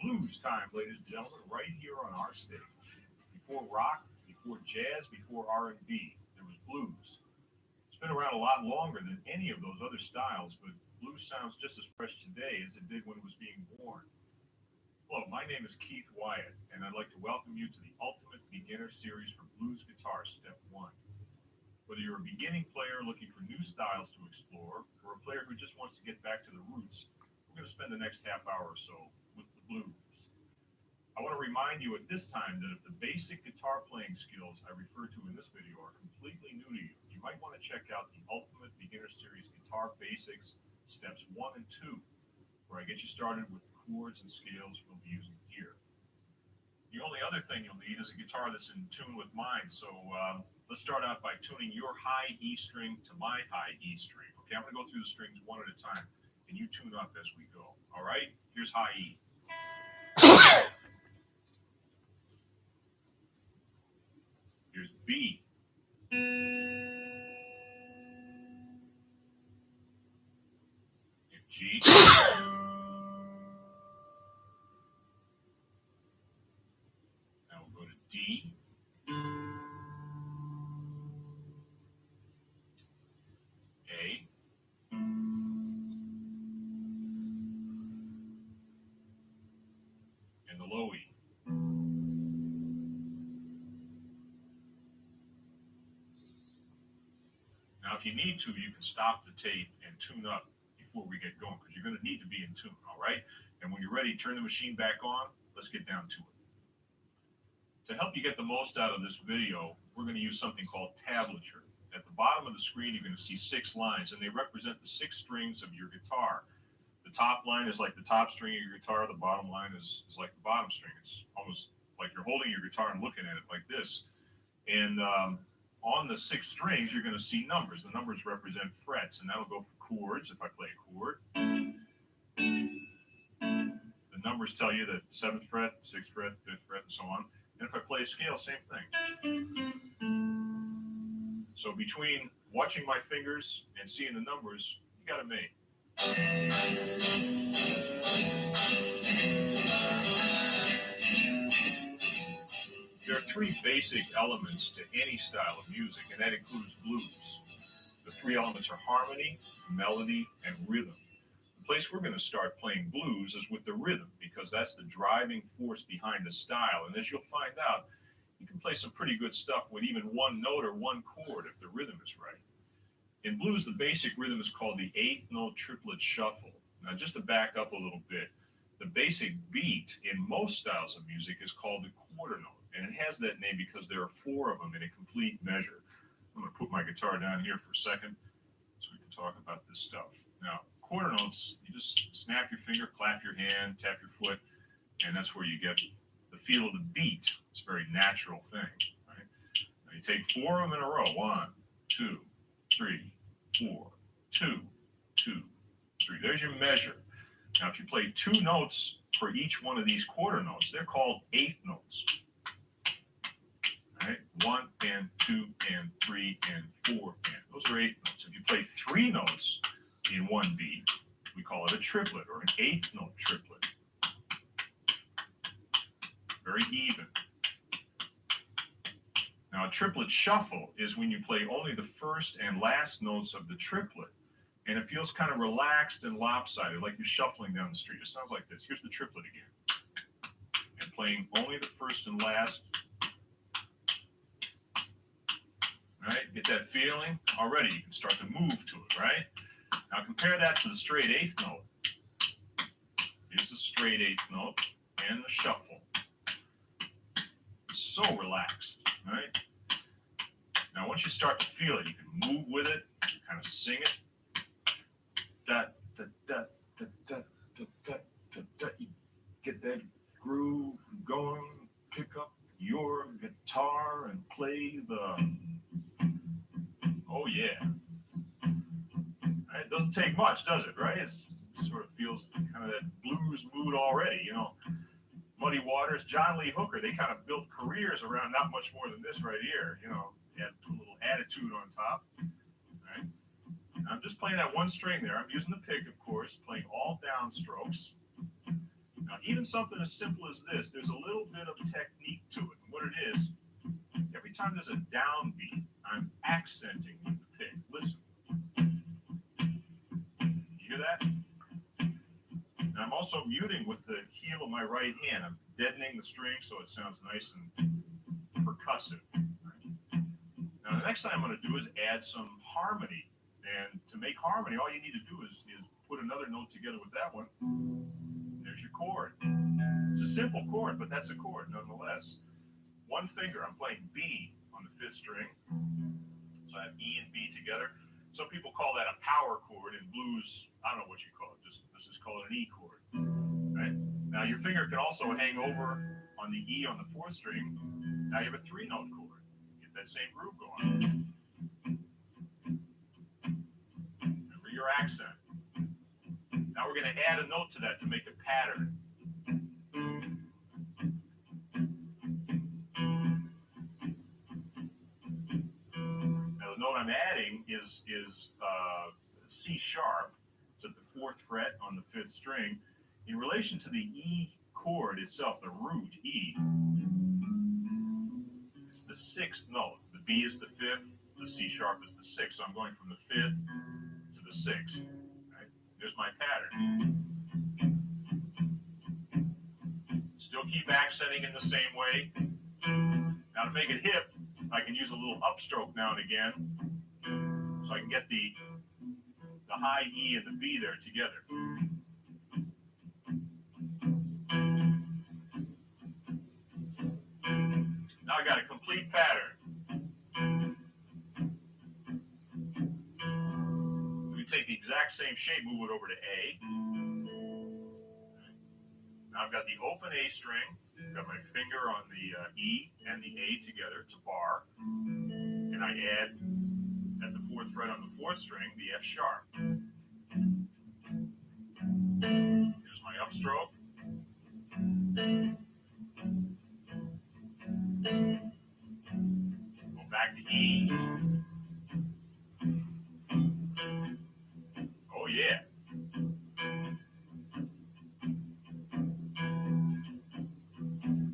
Blues time, ladies and gentlemen, right here on our stage. Before rock, before jazz, before R&B, there was blues. It's been around a lot longer than any of those other styles, but blues sounds just as fresh today as it did when it was being born. Hello, my name is Keith Wyatt, and I'd like to welcome you to the Ultimate Beginner Series for Blues Guitar Step 1. Whether you're a beginning player looking for new styles to explore, or a player who just wants to get back to the roots, we're going to spend the next half hour or so with the blues. I want to remind you at this time that if the basic guitar playing skills I refer to in this video are completely new to you, you might want to check out the Ultimate Beginner Series Guitar Basics Steps 1 and 2, where I get you started with the chords and scales we'll be using here. The only other thing you'll need is a guitar that's in tune with mine, so let's start out by tuning your high E string to my high E string. Okay, I'm going to go through the strings one at a time, and you tune up as we go. All right, here's high E. Here's B. Here's G. Now we'll go to D. A. And the low E. Now, if you need to, you can stop the tape and tune up before we get going, because you're going to need to be in tune, all right? And when you're ready, turn the machine back on. Let's get down to it. To help you get the most out of this video, we're going to use something called tablature. At the bottom of the screen, you're going to see 6 lines, and they represent the 6 strings of your guitar. The top line is like the top string of your guitar. The bottom line is like the bottom string. It's almost like you're holding your guitar and looking at it like this. And on the 6 strings, you're going to see numbers. The numbers represent frets, and that'll go for chords if I play a chord. The numbers tell you that 7th fret, 6th fret, 5th fret, and so on. And if I play a scale, same thing. So between watching my fingers and seeing the numbers, you got it made. There are 3 basic elements to any style of music, and that includes blues. The 3 elements are harmony, melody, and rhythm. The place we're going to start playing blues is with the rhythm, because that's the driving force behind the style. And as you'll find out, you can play some pretty good stuff with even one note or one chord if the rhythm is right. In blues, the basic rhythm is called the 8th note triplet shuffle. Now, just to back up a little bit, the basic beat in most styles of music is called the quarter note. And it has that name because there are 4 of them in a complete measure. I'm going to put my guitar down here for a second so we can talk about this stuff. Now, quarter notes, you just snap your finger, clap your hand, tap your foot, and that's where you get the feel of the beat. It's a very natural thing, right? Now you take 4 of them in a row. 1, 2, 3, 4, 2, 2, 3. There's your measure. Now, if you play 2 notes for each one of these quarter notes, they're called 8th notes. All right? 1 and 2 and 3 and 4 and those are 8th notes. If you play 3 notes in one beat, we call it a triplet or an 8th note triplet. Very even. Now, a triplet shuffle is when you play only the first and last notes of the triplet, and it feels kind of relaxed and lopsided, like you're shuffling down the street. It sounds like this. Here's the triplet again. And playing only the first and last. All right, get that feeling? Already you can start to move to it, right? Now compare that to the straight 8th note. Here's the straight 8th note and the shuffle. It's so relaxed, right? Now once you start to feel it, you can move with it, kind of sing it. Da, da, da, da, da, da, da, da, da. You get that groove going, pick up your guitar and play the, oh yeah. Doesn't take much, does it? Right? It sort of feels kind of that blues mood already. You know, Muddy Waters, John Lee Hooker. They kind of built careers around not much more than this right here. You know, you had a little attitude on top. Right? And I'm just playing that one string there. I'm using the pick, of course, playing all down strokes. Now, even something as simple as this, there's a little bit of technique to it. And what it is, every time there's a downbeat, I'm accenting with the pick. Listen. You hear that? And I'm also muting with the heel of my right hand. I'm deadening the string so it sounds nice and percussive. Now, the next thing I'm going to do is add some harmony. And to make harmony, all you need to do is put another note together with that one. There's your chord. It's a simple chord, but that's a chord nonetheless. One finger, I'm playing B on the 5th string. So I have E and B together. Some people call that a power chord. In blues, I don't know what you call it. Let's just call it an E chord. Right? Now your finger can also hang over on the E on the 4th string. Now you have a 3-note chord. Get that same groove going. Remember your accent. Now we're going to add a note to that to make a pattern. Now the note I'm adding is C sharp. It's at the 4th fret on the 5th string. In relation to the E chord itself, the root E, it's the 6th note. The B is the 5th, the C sharp is the 6th. So I'm going from the 5th to the 6th. There's my pattern. Still keep accenting in the same way. Now to make it hip, I can use a little upstroke now and again, so I can get the high E and the B there together. Now I got a complete pattern. Take the exact same shape, move it over to A. Now I've got the open A string, got my finger on the E and the A together, it's a bar, and I add at the 4th fret on the 4th string the F sharp. Here's my upstroke. Go back to E. Oh yeah.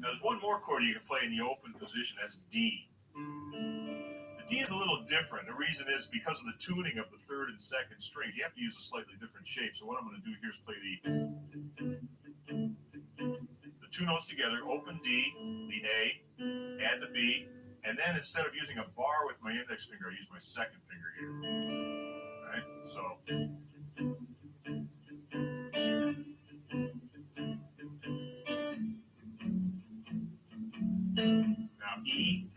Now there's one more chord you can play in the open position, that's D. The D is a little different. The reason is because of the tuning of the 3rd and 2nd strings. You have to use a slightly different shape. So what I'm going to do here is play the 2 notes together, open D, the A, add the B, and then instead of using a bar with my index finger, I use my 2nd finger here. All right, so now E,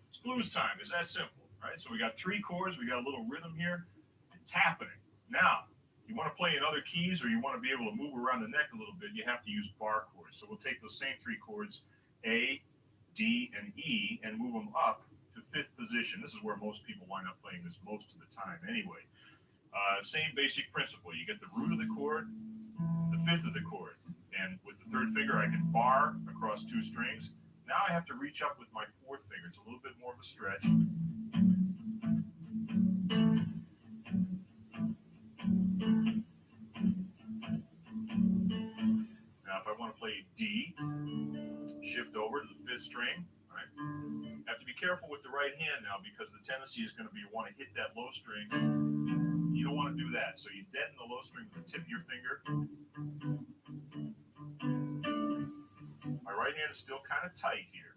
it's blues time. It's that simple, right? So we got 3 chords, we got a little rhythm here. It's happening. Now, you want to play in other keys or you want to be able to move around the neck a little bit, you have to use bar chords. So we'll take those same 3 chords, A, D, and E, and move them up to 5th position. This is where most people wind up playing this most of the time anyway. Same basic principle. You get the root of the chord, the 5th of the chord, and with the 3rd finger I can bar across 2 strings. Now I have to reach up with my 4th finger. It's a little bit more of a stretch. Now if I want to play D, shift over to the 5th string. Right? Have to be careful with the right hand now because the tendency is going to be you want to hit that low string. You don't want to do that. So you deaden the low string with the tip of your finger. My right hand is still kind of tight here.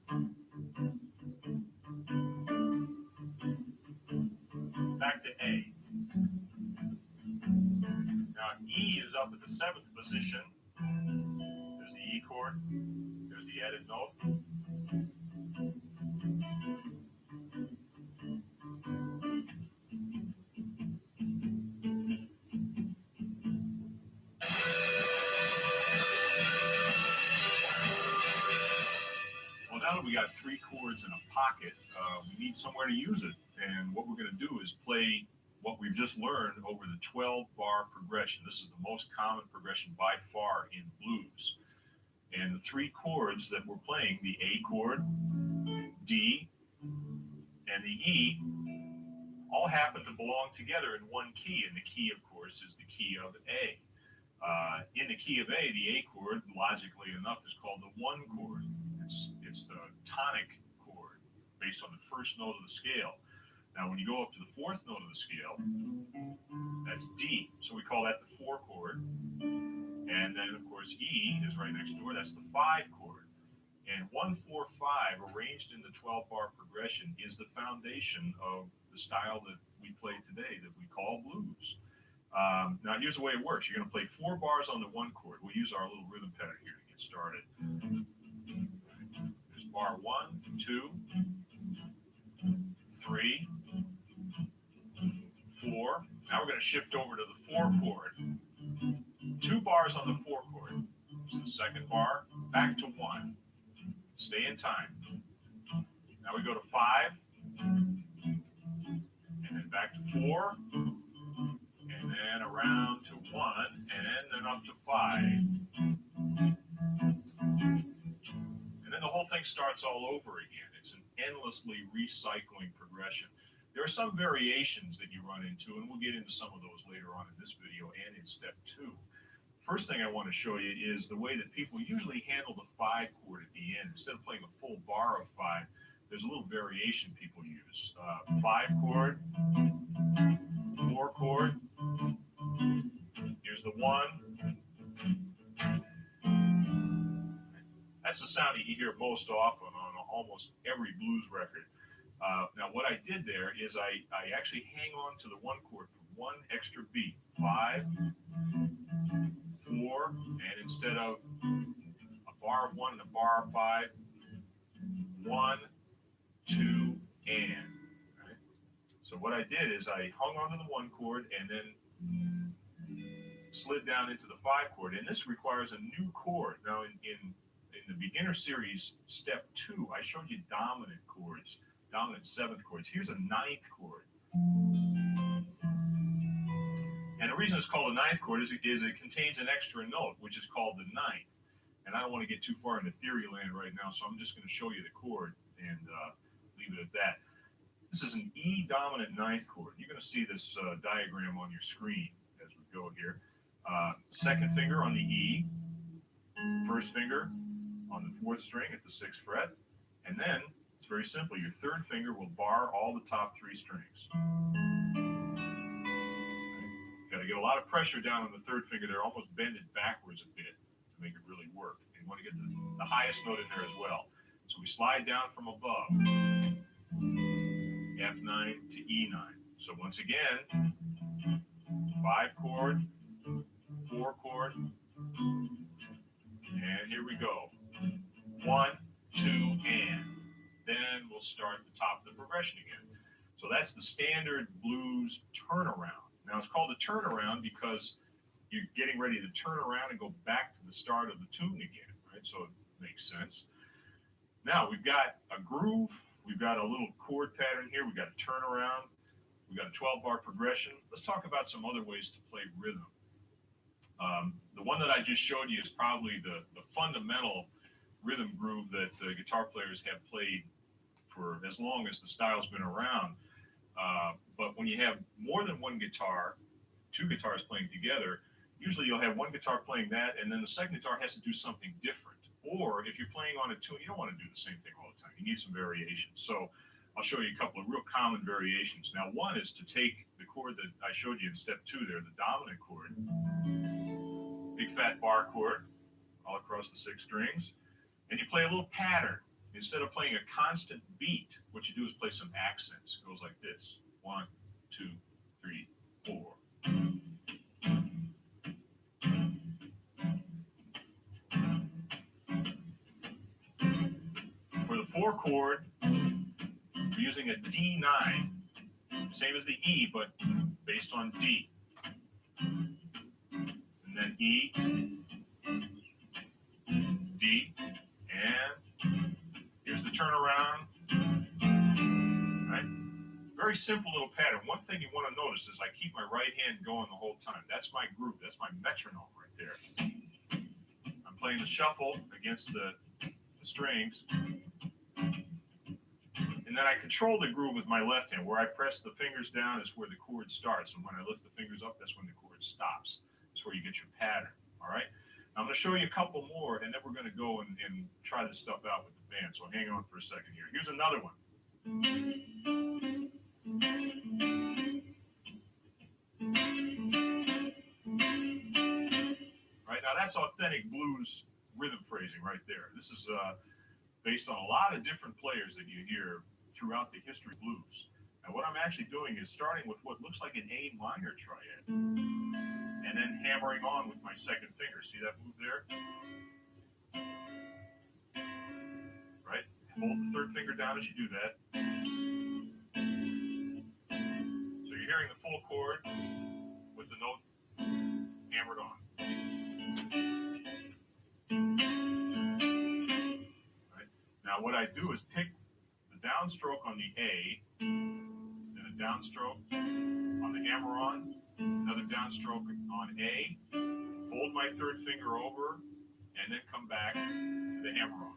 Back to A. Now E is up at the 7th position. There's the E chord. There's the added note. got 3 chords in a pocket, we need somewhere to use it. And what we're going to do is play what we've just learned over the 12-bar progression. This is the most common progression by far in blues. And the 3 chords that we're playing, the A chord, D, and the E, all happen to belong together in one key. And the key, of course, is the key of A. In the key of A, the A chord, logically enough, is called the 1 chord. It's the tonic chord based on the first note of the scale. Now, when you go up to the 4th note of the scale, that's D. So we call that the 4 chord. And then, of course, E is right next door. That's the 5 chord. And 1, 4, 5, arranged in the 12-bar progression, is the foundation of the style that we play today that we call blues. Now, here's the way it works. You're going to play 4 bars on the 1 chord. We'll use our little rhythm pattern here to get started. There's bar 1, 2, 3, 4. Now we're going to shift over to the 4 chord. 2 bars on the 4 chord. So the 2nd bar, back to 1. Stay in time. Now we go to 5, and then back to 4, and then around to 1, and then up to 5. And then the whole thing starts all over again. It's an endlessly recycling progression. There are some variations that you run into, and we'll get into some of those later on in this video and in step 2. First thing I want to show you is the way that people usually handle the 5 chord at the end. Instead of playing a full bar of 5, there's a little variation people use. 5 chord, 4 chord, here's the 1. That's the sound that you hear most often on almost every blues record. Now what I did there is I actually hang on to the 1 chord for 1 extra beat. 5, 4, and instead of a bar of 1 and a bar of 5, 1, 2, and. Right? So what I did is I hung onto the 1 chord and then slid down into the 5 chord, and this requires a new chord. Now in the beginner series, step 2, I showed you dominant chords, dominant 7th chords. Here's a 9th chord. And the reason it's called a 9th chord is it contains an extra note, which is called the 9th. And I don't want to get too far into theory land right now, so I'm just going to show you the chord and leave it at that. This is an E dominant 9th chord. You're going to see this diagram on your screen as we go here. 2nd finger on the E, 1st finger on the 4th string at the 6th fret, and then it's very simple. Your 3rd finger will bar all the top 3 strings. Got to get a lot of pressure down on the 3rd finger there, almost bend it backwards a bit to make it really work. And you want to get the highest note in there as well. So we slide down from above, F9 to E9. So once again, 5 chord, 4 chord, and here we go. 1, 2, and. Then we'll start at the top of the progression again. So that's the standard blues turnaround. Now it's called a turnaround because you're getting ready to turn around and go back to the start of the tune again, right? So it makes sense. Now we've got a groove, we've got a little chord pattern here, we've got a turnaround, we've got a 12-bar progression. Let's talk about some other ways to play rhythm. The one that I just showed you is probably the fundamental rhythm groove that guitar players have played for as long as the style's been around. But when you have more than one guitar, 2 guitars playing together, usually you'll have one guitar playing that, and then the second guitar has to do something different. Or if you're playing on a tune, you don't want to do the same thing all the time. You need some variations. So I'll show you a couple of real common variations. Now, one is to take the chord that I showed you in step 2 there, the dominant chord, big fat bar chord all across the 6 strings, and you play a little pattern. Instead of playing a constant beat, what you do is play some accents. It goes like this. 1, 2, 3, 4. For the 4 chord, we're using a D9, same as the E, but based on D. And then E, D, and here's the turnaround. Very simple little pattern. One thing you want to notice is I keep my right hand going the whole time. That's my groove. That's my metronome right there. I'm playing the shuffle against the strings. And then I control the groove with my left hand. Where I press the fingers down is where the chord starts. And when I lift the fingers up, that's when the chord stops. That's where you get your pattern. All right? Now I'm going to show you a couple more, and then we're going to go and try this stuff out with the band. So hang on for a second here. Here's another one. Right, now that's authentic blues rhythm phrasing right there. This is based on a lot of different players that you hear throughout the history of blues. And what I'm actually doing is starting with what looks like an A minor triad, and then hammering on with my second finger. See that move there? Right? Hold the third finger down as you do that. So you're hearing the full chord with the note hammered on. Right? Now what I do is pick the downstroke on the A, then a downstroke on the hammer-on, another downstroke on A, fold my third finger over, and then come back to the hammer-on.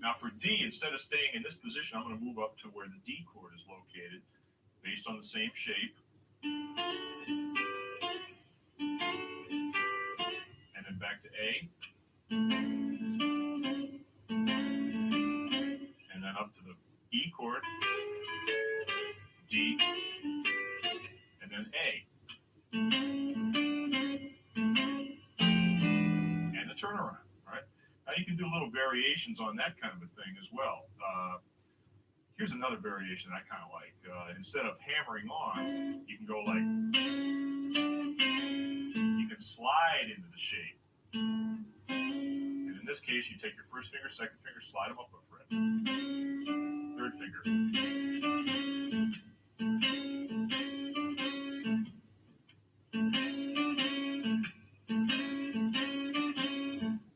Now for D, instead of staying in this position, I'm going to move up to where the D chord is located, based on the same shape. And then back to A. And then up to the E chord, D, and then A. And the turnaround, right? Now you can do little variations on that kind of a thing as well. Here's another variation I kind of like. Instead of hammering on, you can go like, you can slide into the shape. And in this case, you take your first finger, second finger, slide them up a fret. Third finger.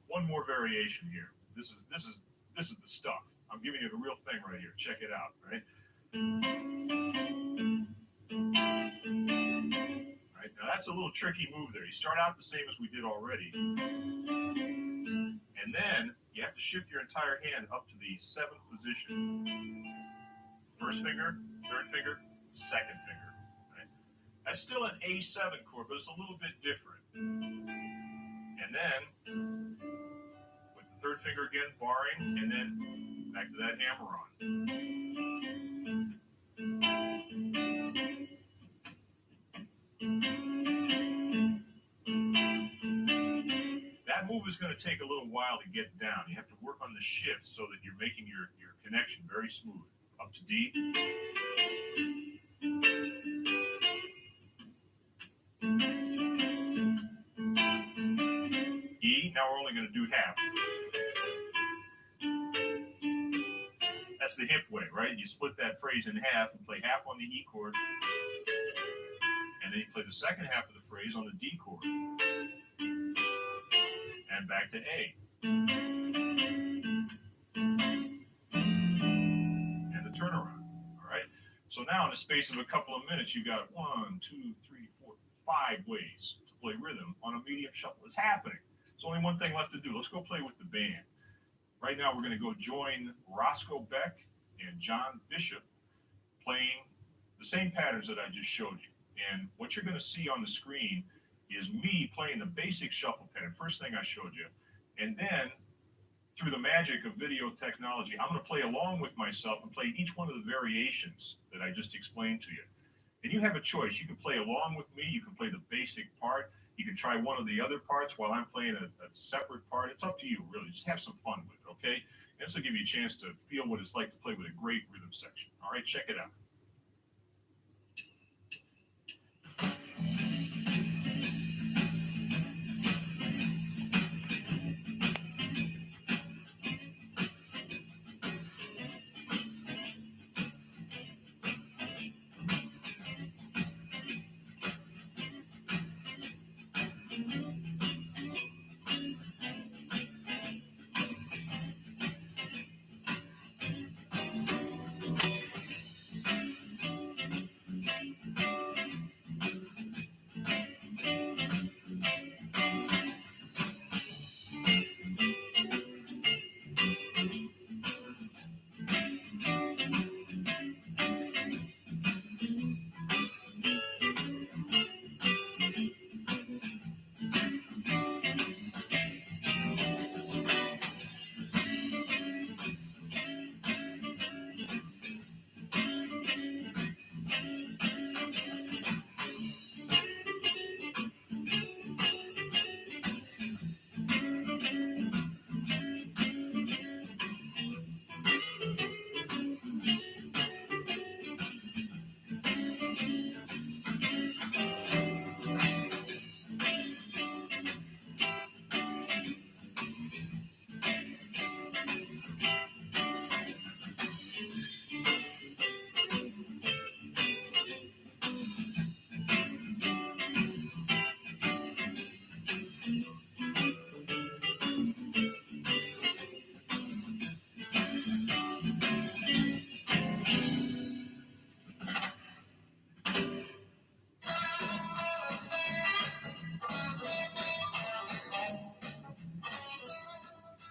One more variation here. This is the stuff. I'm giving you the real thing right here. Check it out, right? Right, now that's a little tricky move there. You start out the same as we did already. And then you have to shift your entire hand up to the 7th position. First finger, third finger, second finger. Right? That's still an A7 chord, but it's a little bit different. And then with the third finger again, barring, and then back to that hammer on. That move is going to take a little while to get down. You have to work on the shift so that you're making your connection very smooth. Up to D. E, now we're only going to do half. That's the hip way, right? You split that phrase in half and play half on the E chord, and then you play the second half of the phrase on the D chord, and back to A. And the turnaround, all right? So now in the space of a couple of minutes, you got 1, 2, 3, 4, 5 ways to play rhythm on a medium shuffle. It's happening. There's only one thing left to do. Let's go play with the band. Right now, we're going to go join Roscoe Beck and John Bishop playing the same patterns that I just showed you. And what you're going to see on the screen is me playing the basic shuffle pattern, first thing I showed you. And then, through the magic of video technology, I'm going to play along with myself and play each one of the variations that I just explained to you. And you have a choice. You can play along with me. You can play the basic part. You can try one of the other parts while I'm playing a separate part. It's up to you, really. Just have some fun with it, okay? And this will give you a chance to feel what it's like to play with a great rhythm section. All right, check it out.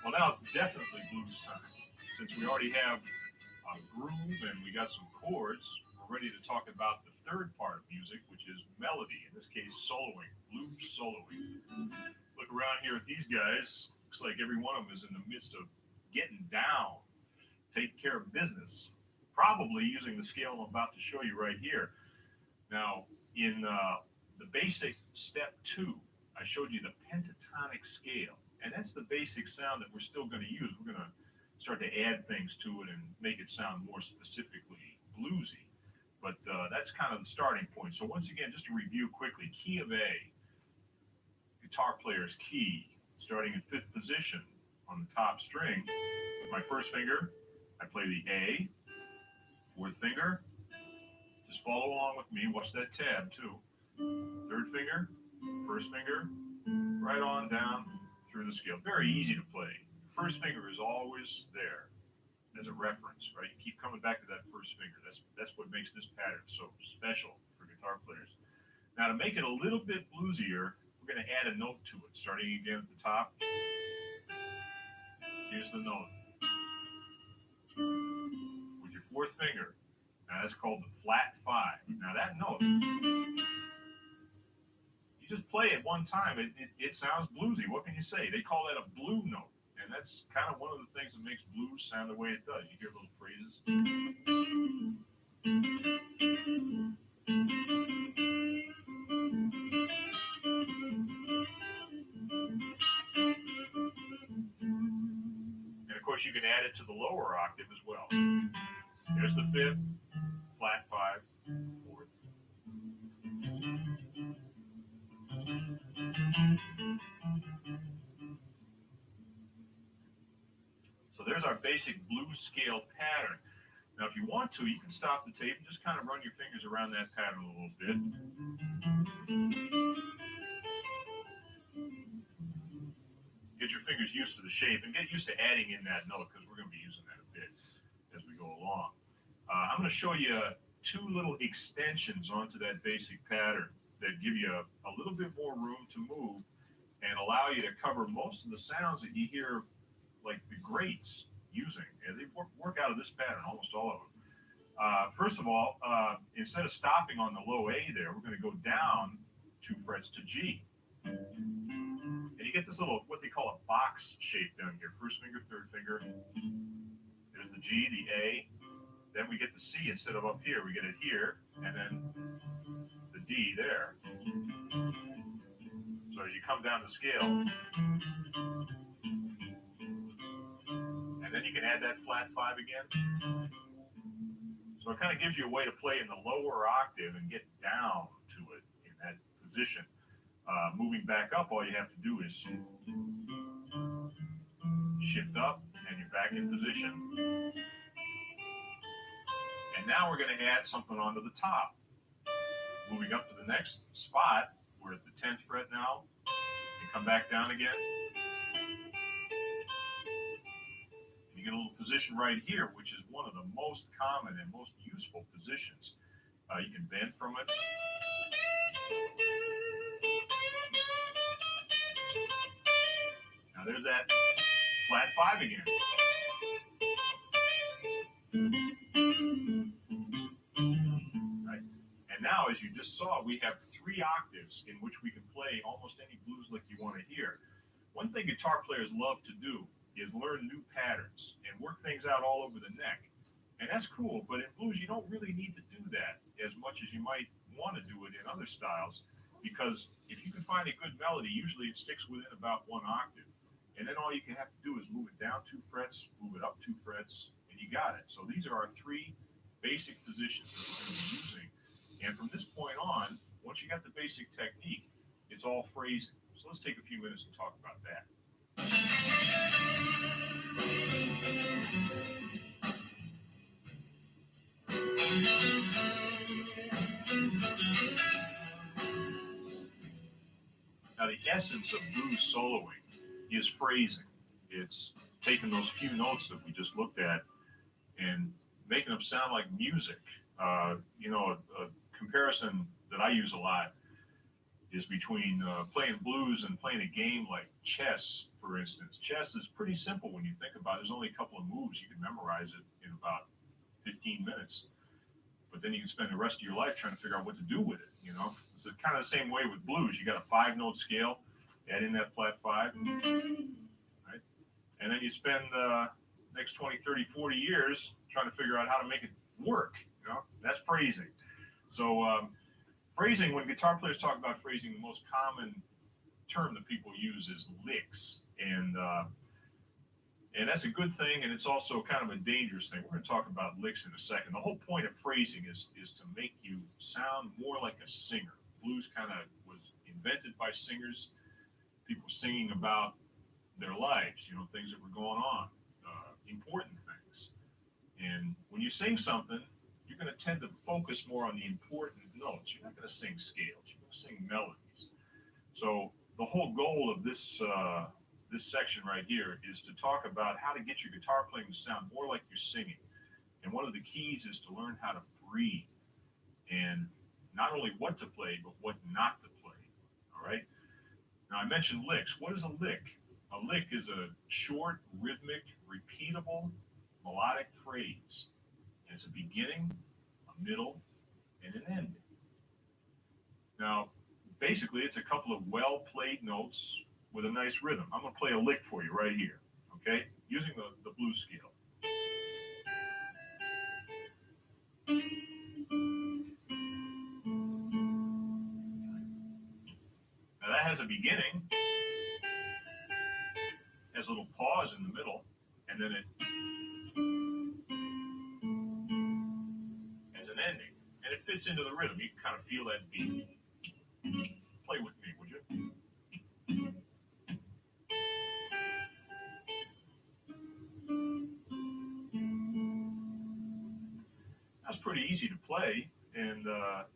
Well, now it's definitely blues time. Since we already have a groove and we got some chords, we're ready to talk about the third part of music, which is melody. In this case, soloing, blues soloing. Look around here at these guys. Looks like every one of them is in the midst of getting down, taking care of business, probably using the scale I'm about to show you right here. Now, in the basic step 2, I showed you the pentatonic scale, and that's the basic sound that we're still going to use. We're going to start to add things to it and make it sound more specifically bluesy. But that's kind of the starting point. So once again, just to review quickly, key of A, guitar player's key, starting in 5th position on the top string. With my first finger, I play the A. 4th finger, just follow along with me. Watch that tab too. 3rd finger, 1st finger, right on down through the scale. Very easy to play. 1st finger is always there as a reference, right? You keep coming back to that 1st finger. That's what makes this pattern so special for guitar players. Now to make it a little bit bluesier, we're going to add a note to it. Starting again at the top. Here's the note. With your 4th finger. Now that's called the flat 5. Now that note, you just play it one time, it sounds bluesy. What can you say? They call that a blue note. And that's kind of one of the things that makes blues sound the way it does. You hear little phrases. And of course, you can add it to the lower octave as well. Here's the 5th, flat 5, 4th. So there's our basic blues scale pattern. Now, if you want to, you can stop the tape and just kind of run your fingers around that pattern a little bit. Get your fingers used to the shape and get used to adding in that note because we're going to be using that a bit as we go along. I'm going to show you 2 little extensions onto that basic pattern that give you a little bit more room to move and allow you to cover most of the sounds that you hear, like the greats using. And they work out of this pattern, almost all of them. First of all, instead of stopping on the low A there, we're going to go down 2 frets to G. And you get this little, what they call a box shape down here. 1st finger, 3rd finger. There's the G, the A. Then we get the C instead of up here. We get it here, and then the D there. So as you come down the scale, and then you can add that flat 5 again. So it kind of gives you a way to play in the lower octave and get down to it in that position. Moving back up, all you have to do is shift up, and you're back in position. And now we're going to add something onto the top. Moving up to the next spot, we're at the 10th fret now, and come back down again. And you get a little position right here, which is one of the most common and most useful positions. You can bend from it. Now there's that flat 5 again. Right. And now, as you just saw, we have 3 octaves in which we can play almost any blues lick you want to hear. One thing guitar players love to do is learn new patterns and work things out all over the neck. And that's cool, but in blues, you don't really need to do that as much as you might want to do it in other styles, because if you can find a good melody, usually it sticks within about 1 octave. And then all you can have to do is move it down 2 frets, move it up 2 frets, and you got it. So these are our 3 basic positions that we're going to be using. And from this point on, once you got the basic technique, it's all phrasing. So let's take a few minutes and talk about that. Now, the essence of blues soloing is phrasing. It's taking those few notes that we just looked at and making them sound like music. A comparison that I use a lot is between playing blues and playing a game like chess for instance. Chess is pretty simple when you think about it. There's only a couple of moves. You can memorize it in about 15 minutes. But then you can spend the rest of your life trying to figure out what to do with it, you know? It's kind of the same way with blues. You got a 5-note scale, add in that flat 5, right? And then you spend the next 20, 30, 40 years trying to figure out how to make it work, you know? That's phrasing. So phrasing, when guitar players talk about phrasing, the most common term that people use is licks. And that's a good thing, and it's also kind of a dangerous thing. We're going to talk about licks in a second. The whole point of phrasing is to make you sound more like a singer. Blues kind of was invented by singers, people singing about their lives, you know, things that were going on, important things. And when you sing something, you're going to tend to focus more on the important notes. You're not going to sing scales. You're going to sing melodies. So the whole goal of this section right here is to talk about how to get your guitar playing to sound more like you're singing. And one of the keys is to learn how to breathe, and not only what to play, but what not to play. All right. Now I mentioned licks. What is a lick? A lick is a short, rhythmic, repeatable, melodic phrase. And it's a beginning, a middle, and an ending. Now, basically, it's a couple of well-played notes with a nice rhythm. I'm going to play a lick for you right here, okay? Using the blues scale. Now that has a beginning, has a little pause in the middle, and then it has an ending. And it fits into the rhythm. You can kind of feel that beat. Play with me, would you? That's pretty easy to play, and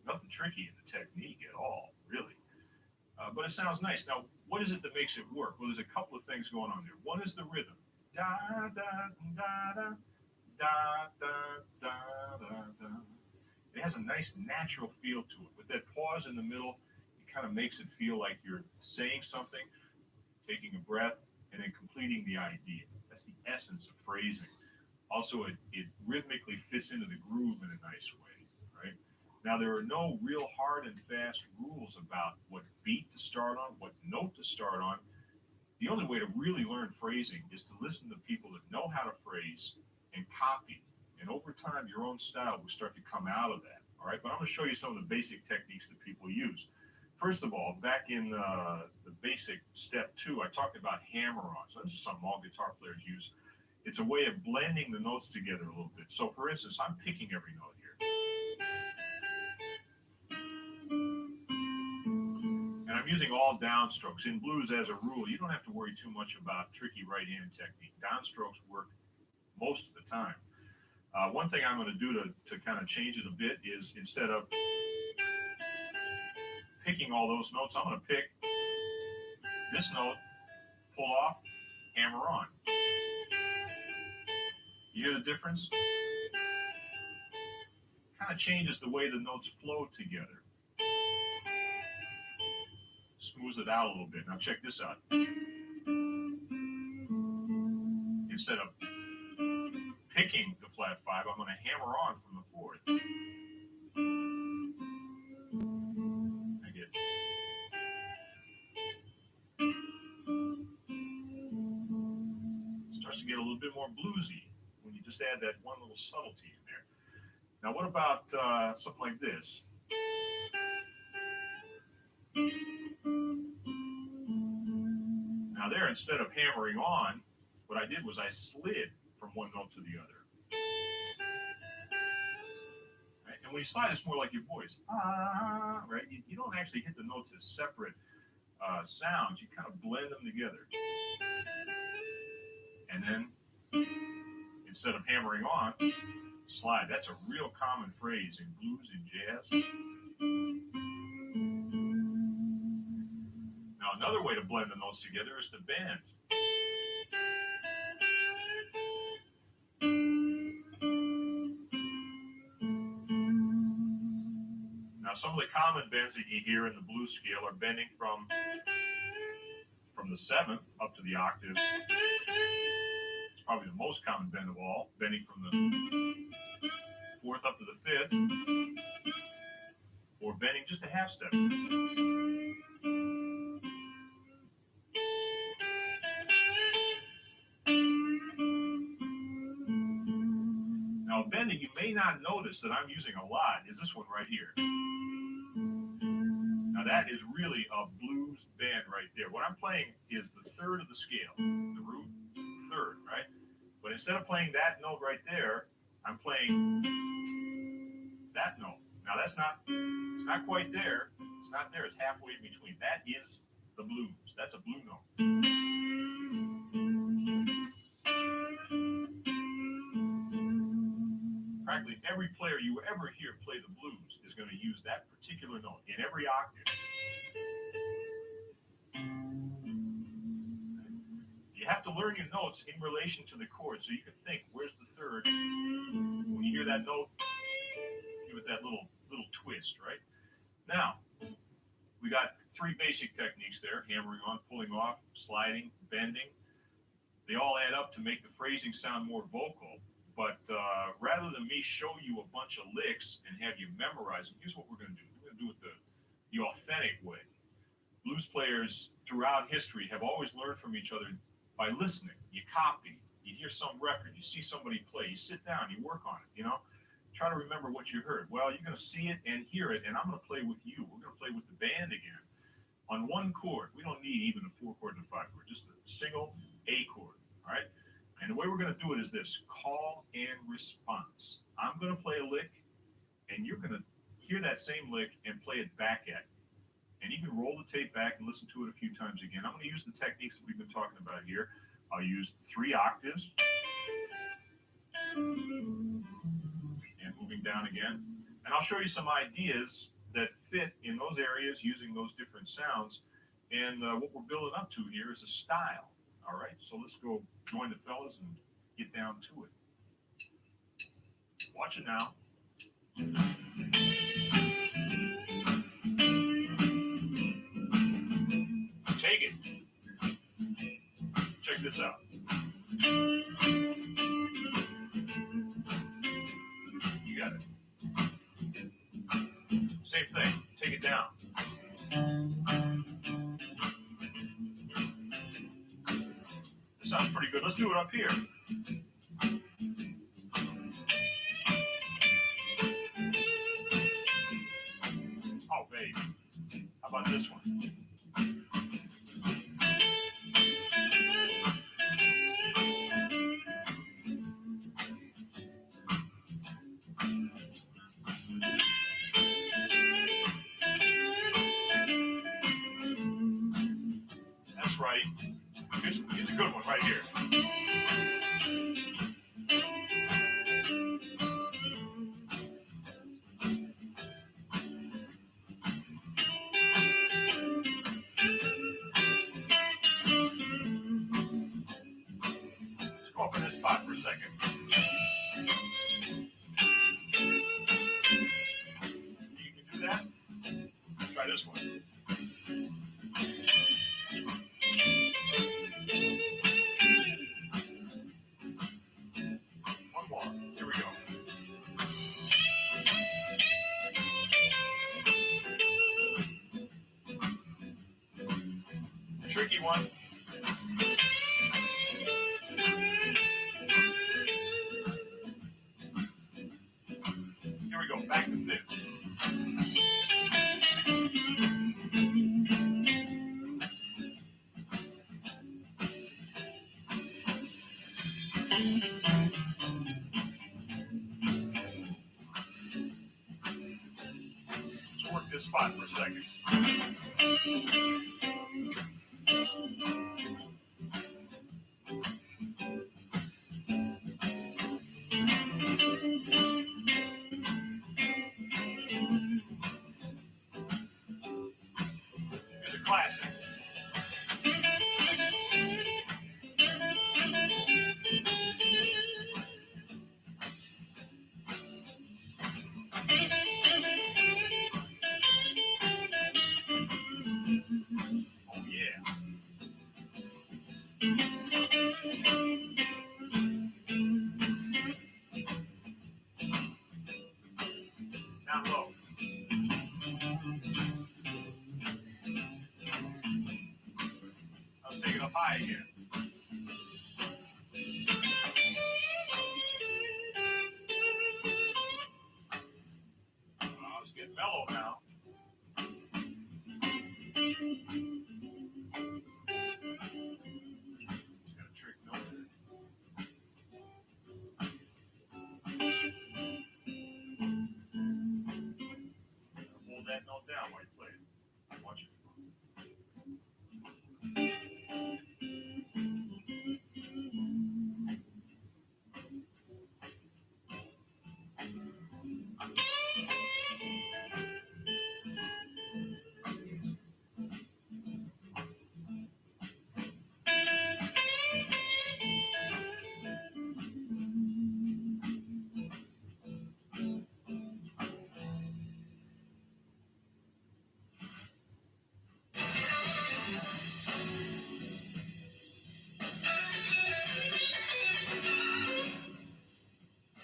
nothing tricky in the technique at all, really. But it sounds nice. Now, what is it that makes it work? Well, there's a couple of things going on there. One is the rhythm. Da, da, da, da, da, da, da, da, da. It has a nice natural feel to it. With that pause in the middle, it kind of makes it feel like you're saying something, taking a breath, and then completing the idea. That's the essence of phrasing. Also, it rhythmically fits into the groove in a nice way, right? Now, there are no real hard and fast rules about what beat to start on, what note to start on. The only way to really learn phrasing is to listen to people that know how to phrase and copy. And over time, your own style will start to come out of that, all right? But I'm going to show you some of the basic techniques that people use. First of all, back in the basic step 2, I talked about hammer-on. So this is something all guitar players use. It's a way of blending the notes together a little bit. So for instance, I'm picking every note here. And I'm using all downstrokes. In blues, as a rule, you don't have to worry too much about tricky right-hand technique. Downstrokes work most of the time. One thing I'm going to do to kind of change it a bit is, instead of picking all those notes, I'm going to pick this note, pull off, hammer on. You hear the difference? Kind of changes the way the notes flow together. Smooths it out a little bit. Now check this out. Instead of picking the flat 5, I'm going to hammer on from the 4th. I get starts to get a little bit more bluesy when you just add that one little subtlety in there. Now, what about something like this? Now there, instead of hammering on, what I did was I slid from one note to the other. Right? And when you slide, it's more like your voice. Ah, right? You don't actually hit the notes as separate sounds. You kind of blend them together. And then, instead of hammering on, slide. That's a real common phrase in blues and jazz. Now, another way to blend the notes together is to bend. Now, some of the common bends that you hear in the blues scale are bending from the the seventh up to the octave. It's probably the most common bend of all, bending from the fourth up to the fifth, or bending just a half step. Now, bending you may not notice that I'm using a lot is this one right here. Now that is really a blues bend right there. What I'm playing is the third of the scale, the root third, right? But instead of playing that note right there, I'm playing that note. Now it's not quite there. It's not there. It's halfway in between. That is the blues. That's a blue note. Practically every player you ever hear play the blues is going to use that particular note in every octave. You have to learn your notes in relation to the chords so you can think, where's the third? When you hear that note, give it that little twist, right? Now, we got three basic techniques there: hammering on, pulling off, sliding, bending. They all add up to make the phrasing sound more vocal. But rather than me show you a bunch of licks and have you memorize them, here's what we're going to do. We're going to do it the authentic way. Blues players throughout history have always learned from each other by listening. You copy. You hear some record. You see somebody play. You sit down. You work on it, Try to remember what you heard. Well, you're going to see it and hear it, and I'm going to play with you. We're going to play with the band again on one chord. We don't need even a 4-chord and a 5-chord, just a single A chord, all right? And the way we're going to do it is this: call and response. I'm going to play a lick, and you're going to hear that same lick and play it back at me. And you can roll the tape back and listen to it a few times again. I'm going to use the techniques that we've been talking about here. I'll use 3 octaves and moving down again. And I'll show you some ideas that fit in those areas using those different sounds. And what we're building up to here is a style. All right, so let's go join the fellas and get down to it. Watch it now. Take it. Check this out. You got it. Same thing. Take it down. This sounds pretty good. Let's do it up here. Oh, baby. How about this one? That's right. Here's a good one right here. Let's go up in this spot for a second. You can do that? Try this one. One more. Here we go. Tricky one. Here we go. Back to fifth. Let's work this spot for a second. Here's a classic. try again. It's getting mellow now. Got a trick note there. Hold that note down while you play it. Watch it.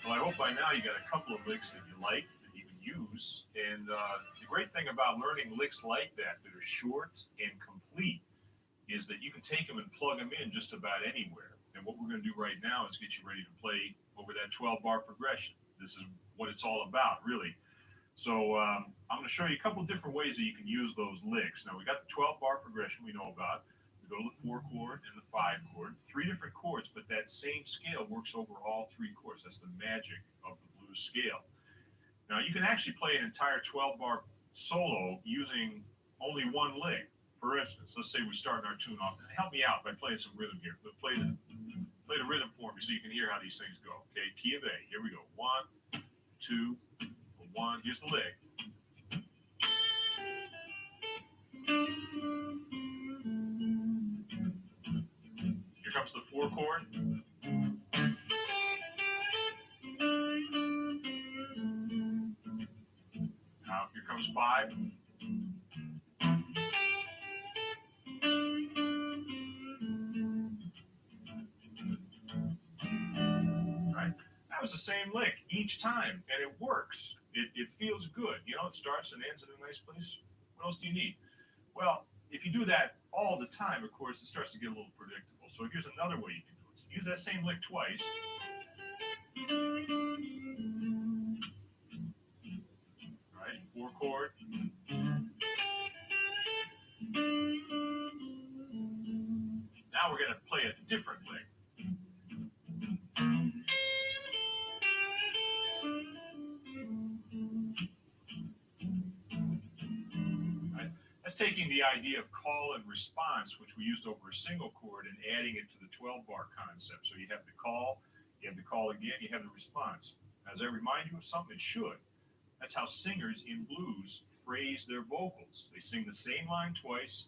Well, I hope by now you got a couple of licks that you like, that you can use. And the great thing about learning licks like that are short and complete, is that you can take them and plug them in just about anywhere. And what we're going to do right now is get you ready to play over that 12-bar progression. This is what it's all about, really. So I'm going to show you a couple different ways that you can use those licks. Now, we got the 12-bar progression we know about. We go to the 4 chord and the 5 chord. 3 different chords, but that same scale works over all 3 chords. That's the magic of the blues scale. Now, you can actually play an entire 12-bar solo using only one lick. For instance, let's say we start our tune off. Help me out by playing some rhythm here. But play the rhythm for me so you can hear how these things go. Okay, key of A. Here we go. 1, 2, 1. Here's the lick. Here comes the 4 chord. Now here comes 5. Right? That was the same lick each time, and it works. It feels good. You know, it starts and ends in a nice place. What else do you need? Well, if you do that all the time, of course, it starts to get a little predictable. So here's another way you can do it. Use that same lick twice. Right? 4 chord. Now we're going to play a different lick. Right? That's taking the idea of call and response, which we used over a single chord, and adding it to the 12-bar concept. So you have the call, you have the call again, you have the response. As I remind you of something, it should. That's how singers in blues phrase their vocals. They sing the same line twice,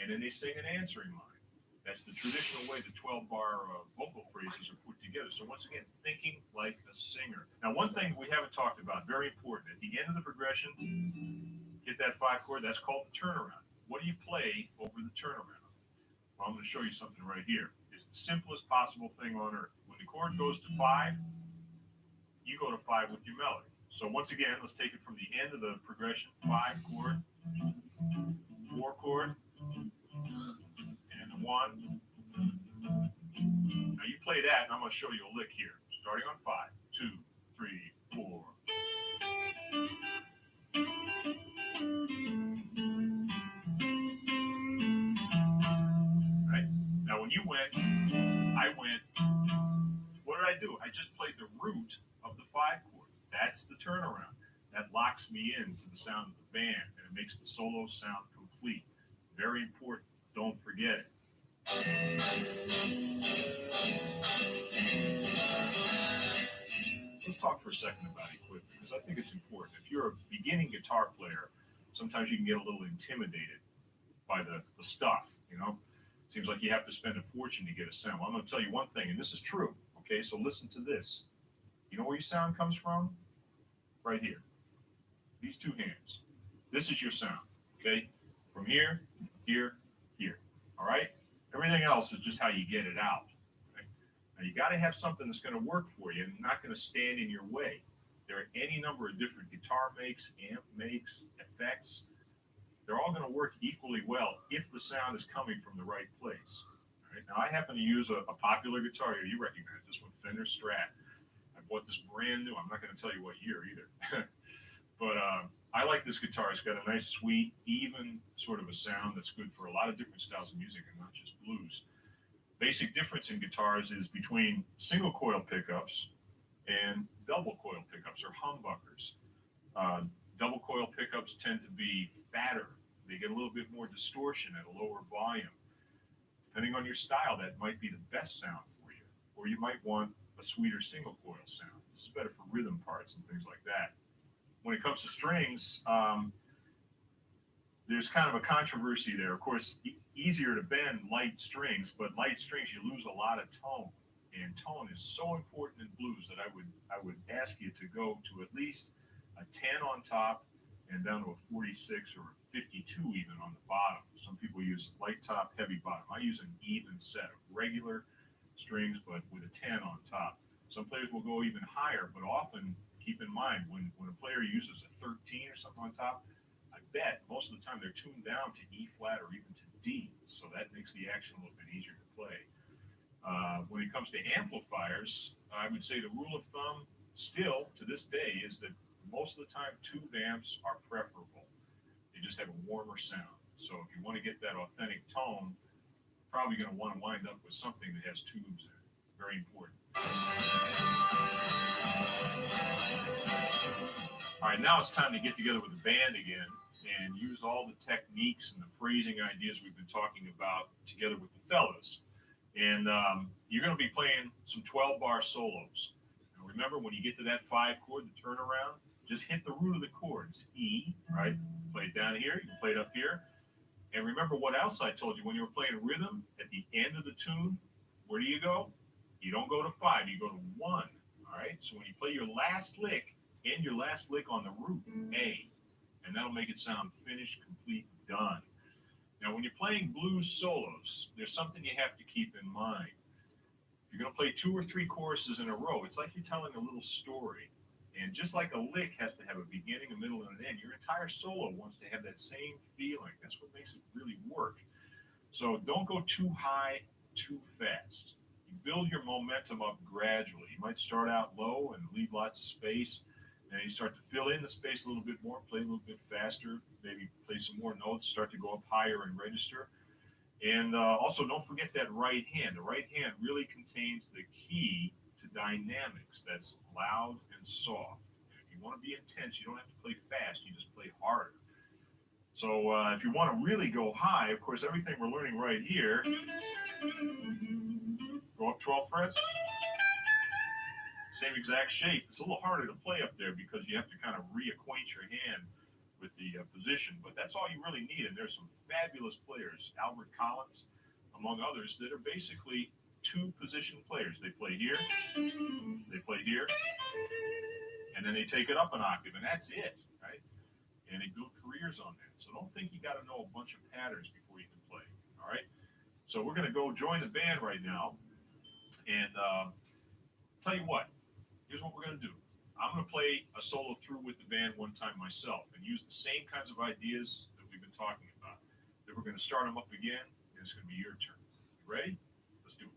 and then they sing an answering line. That's the traditional way the 12-bar vocal phrases are put together. So once again, thinking like a singer. Now, one thing we haven't talked about, very important, at the end of the progression, hit that 5 chord, that's called the turnaround. What do you play over the turnaround? Well, I'm going to show you something right here. It's the simplest possible thing on earth. When the chord goes to 5, you go to 5 with your melody. So once again, let's take it from the end of the progression. 5 chord, 4 chord, and the 1. Now you play that, and I'm going to show you a lick here. Starting on 5, 2, 3, 4. Right? Now when you went, I went, what did I do? I just played the root of the 5 chord. That's the turnaround. That locks me into the sound of the band, and it makes the solo sound complete. Very important. Don't forget it. Let's talk for a second about equipment, because I think it's important. If you're a beginning guitar player, sometimes you can get a little intimidated by the stuff, you know? Seems like you have to spend a fortune to get a sound. Well, I'm going to tell you one thing, and this is true, okay? So listen to this. You know where your sound comes from? Right here. These 2 hands. This is your sound, okay? From here, here, here, all right? Everything else is just how you get it out. Okay? Now, you got to have something that's going to work for you and not going to stand in your way. There are any number of different guitar makes, amp makes, effects. They're all going to work equally well if the sound is coming from the right place. Right? Now, I happen to use a popular guitar here. You recognize this one, Fender Strat. I bought this brand new. I'm not going to tell you what year either. But I like this guitar. It's got a nice, sweet, even sort of a sound that's good for a lot of different styles of music and not just blues. Basic difference in guitars is between single coil pickups and double coil pickups or humbuckers. Uh, Double coil pickups tend to be fatter. They get a little bit more distortion at a lower volume. Depending on your style, that might be the best sound for you. Or you might want a sweeter single coil sound. This is better for rhythm parts and things like that. When it comes to strings, there's kind of a controversy there. Of course, easier to bend light strings, but light strings you lose a lot of tone, and tone is so important in blues that I would ask you to go to at least a 10 on top and down to a 46 or a 52 even on the bottom. Some people use light top, heavy bottom. I use an even set of regular strings, but with a 10 on top. Some players will go even higher, but often keep in mind when a player uses a 13 or something on top, I bet most of the time they're tuned down to E flat or even to D, so that makes the action a little bit easier to play. When it comes to amplifiers, I would say the rule of thumb still to this day is that most of the time tube amps are preferable. They just have a warmer sound. So if you want to get that authentic tone, you're probably going to want to wind up with something that has tubes in it. Very important. All right, now it's time to get together with the band again and use all the techniques and the phrasing ideas we've been talking about together with the fellas. And you're going to be playing some 12-bar solos. Now remember, when you get to that 5 chord, the turnaround, just hit the root of the chord. It's E, right? Play it down here. You can play it up here. And remember what else I told you when you were playing rhythm at the end of the tune. Where do you go? You don't go to 5. You go to 1. All right. So when you play your last lick, end your last lick on the root A, and that'll make it sound finished, complete, done. Now, when you're playing blues solos, there's something you have to keep in mind. If you're going to play 2 or 3 choruses in a row, it's like you're telling a little story. And just like a lick has to have a beginning, a middle, and an end, your entire solo wants to have that same feeling. That's what makes it really work. So don't go too high, too fast. You build your momentum up gradually. You might start out low and leave lots of space. Then you start to fill in the space a little bit more, play a little bit faster, maybe play some more notes, start to go up higher and register. And also, don't forget that right hand. The right hand really contains the key to dynamics. That's loud and soft. And if you want to be intense, you don't have to play fast. You just play harder. So if you want to really go high, of course, everything we're learning right here, go up 12 frets. Same exact shape. It's a little harder to play up there because you have to kind of reacquaint your hand with the position, but that's all you really need. And there's some fabulous players, Albert Collins, among others, that are basically 2 position players. They play here, they play here, and then they take it up an octave, and that's it, right? And they build careers on that. So don't think you got to know a bunch of patterns before you can play, all right? So we're going to go join the band right now, and tell you what, here's what we're going to do. I'm going to play a solo through with the band one time myself and use the same kinds of ideas that we've been talking about. Then we're going to start them up again, and it's going to be your turn. You ready? Let's do it.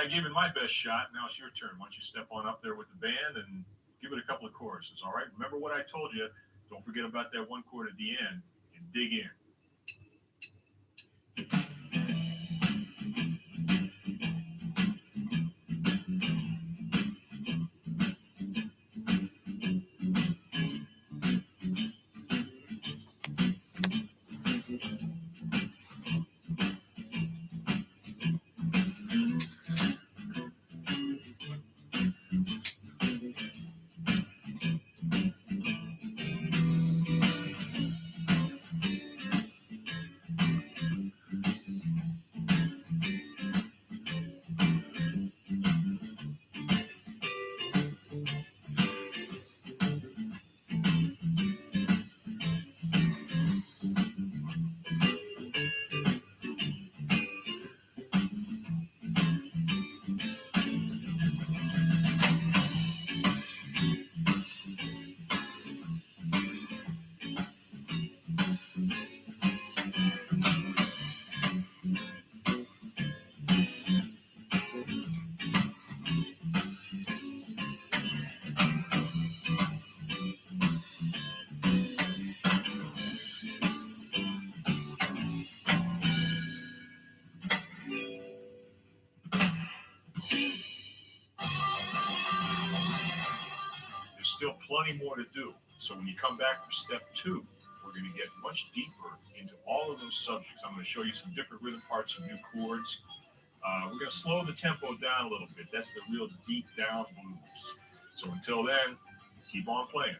I gave it my best shot. Now it's your turn. Why don't you step on up there with the band and give it a couple of choruses, all right? Remember what I told you. Don't forget about that one chord at the end and dig in. There's still plenty more to do. So when you come back for step 2, we're going to get much deeper into all of those subjects. I'm going to show you some different rhythm parts, some new chords. We're going to slow the tempo down a little bit. That's the real deep down blues. So until then, keep on playing.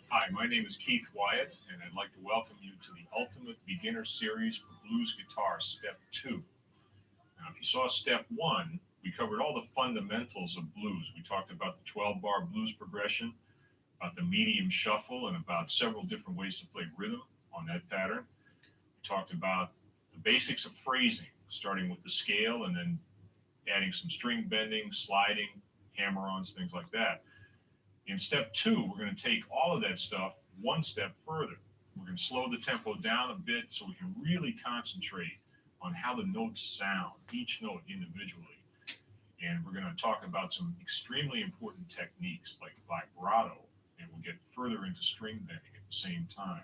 Hi, my name is Keith Wyatt, and I'd like to welcome you to the Ultimate Beginner Series for Blues Guitar, Step 2. Now, if you saw Step 1, we covered all the fundamentals of blues. We talked about the 12-bar blues progression, about the medium shuffle, and about several different ways to play rhythm on that pattern. We talked about the basics of phrasing, starting with the scale and then adding some string bending, sliding, hammer-ons, things like that. In step 2, we're going to take all of that stuff one step further. We're going to slow the tempo down a bit so we can really concentrate on how the notes sound, each note individually. And we're going to talk about some extremely important techniques like vibrato, and we'll get further into string bending at the same time.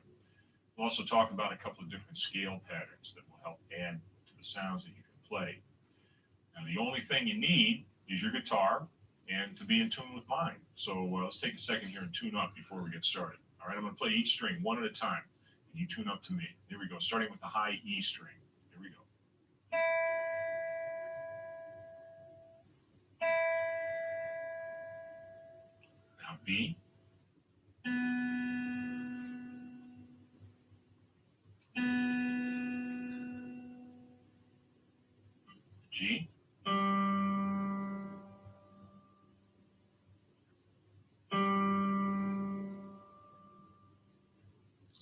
We'll also talk about a couple of different scale patterns that will help add to the sounds that you can play. Now, the only thing you need is your guitar and to be in tune with mine. So let's take a second here and tune up before we get started. All right, I'm going to play each string one at a time, and you tune up to me. Here we go, starting with the high E string. Here we go. Now B. G.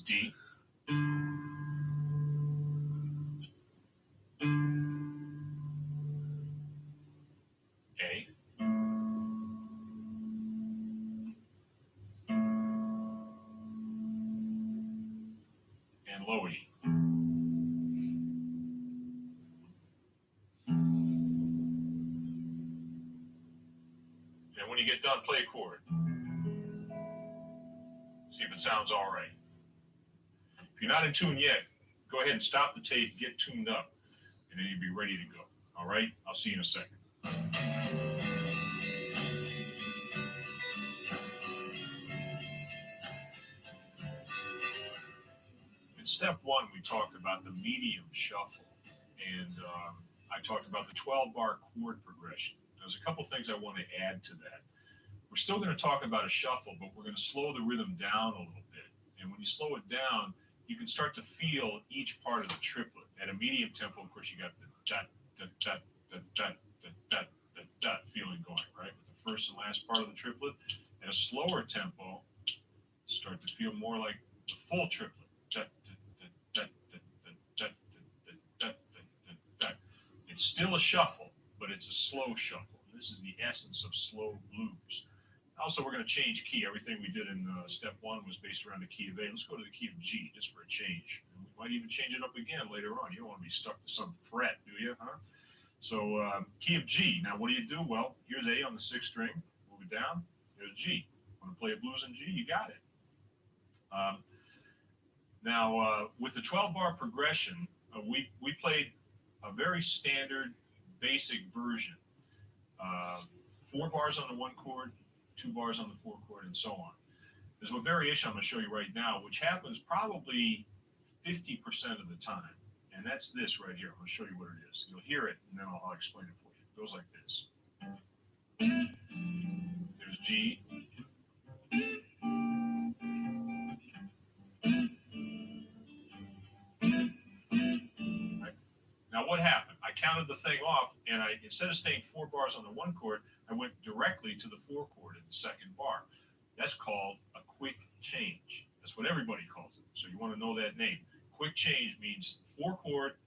D. A. And low E. get done, play a chord. See if it sounds all right. If you're not in tune yet, go ahead and stop the tape, get tuned up, and then you'll be ready to go. All right? I'll see you in a second. In step one, we talked about the medium shuffle, and I talked about the 12-bar chord progression. There's a couple things I want to add to that. We're still going to talk about a shuffle, but we're going to slow the rhythm down a little bit. And when you slow it down, you can start to feel each part of the triplet. At a medium tempo, of course, you got the dot, dot, dot, dot, dot, dot, dot, dot, dot feeling going, right? With the first and last part of the triplet. At a slower tempo, start to feel more like the full triplet. Dot, dot, dot, dot, dot, dot, dot, dot, dot, dot. It's still a shuffle, but it's a slow shuffle. This is the essence of slow blues. Also, we're going to change key. Everything we did in step one was based around the key of A. Let's go to the key of G just for a change. And we might even change it up again later on. You don't want to be stuck to some fret, do you? Huh? So key of G. Now, what do you do? Well, here's A on the sixth string. Move it down. Here's G. Want to play a blues in G? You got it. Now, with the 12-bar progression, we played a very standard, basic version. 4 bars on the 1 chord, 2 bars on the 4 chord, and so on. There's a variation I'm going to show you right now, which happens probably 50% of the time. And that's this right here. I'm going to show you what it is. You'll hear it, and then I'll explain it for you. It goes like this. There's G. Right. Now what happened? I counted the thing off, and instead of staying 4 bars on the 1 chord, I went directly to the 4 chord in the second bar. That's called a quick change. That's what everybody calls it. So you want to know that name. Quick change means 4 chord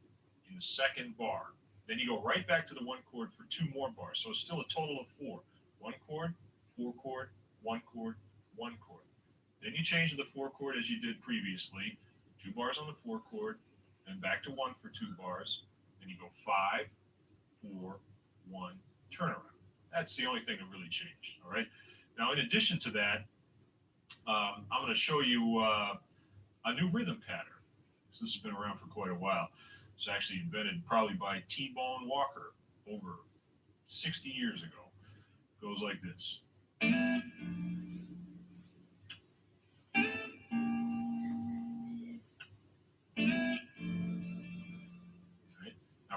in the second bar. Then you go right back to the 1 chord for 2 more bars. So it's still a total of 4. 1 chord, 4 chord, 1 chord, 1 chord. Then you change to the 4 chord as you did previously. 2 bars on the 4 chord, then back to 1 for 2 bars. Then you go 5, 4, 1, turnaround. That's the only thing that really changed. All right. Now, in addition to that, I'm going to show you a new rhythm pattern. So this has been around for quite a while. It's actually invented probably by T-Bone Walker over 60 years ago. It goes like this.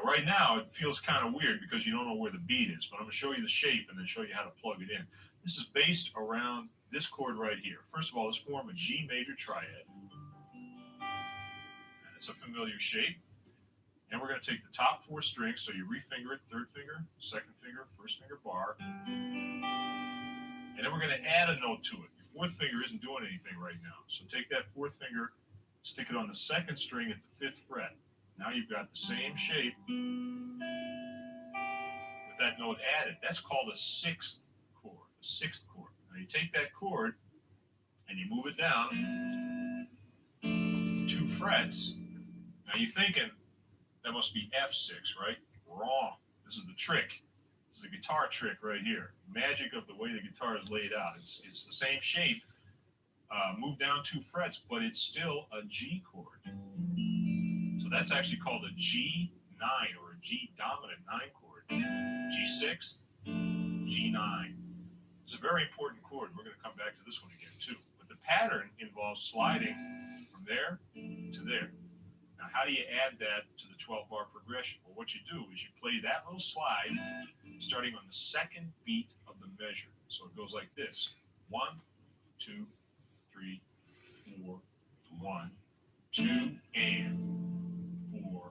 Right now, it feels kind of weird because you don't know where the beat is, but I'm going to show you the shape and then show you how to plug it in. This is based around this chord right here. First of all, let's form a G major triad. And it's a familiar shape. And we're going to take the top 4 strings, so you refinger it, 3rd finger, 2nd finger, 1st finger bar. And then we're going to add a note to it. Your 4th finger isn't doing anything right now. So take that 4th finger, stick it on the 2nd string at the 5th fret. Now you've got the same shape with that note added. That's called a 6th chord, a 6th chord. Now you take that chord and you move it down 2 frets. Now you're thinking that must be F6, right? Wrong. This is the trick. This is a guitar trick right here. Magic of the way the guitar is laid out. It's the same shape, moved down 2 frets, but it's still a G chord. So that's actually called a G9 or a G dominant 9 chord. G6, G9. It's a very important chord. We're going to come back to this one again too. But the pattern involves sliding from there to there. Now, how do you add that to the 12-bar progression? Well, what you do is you play that little slide starting on the 2nd beat of the measure. So it goes like this. 1, 2, 3, 4, 1, 2, and 4,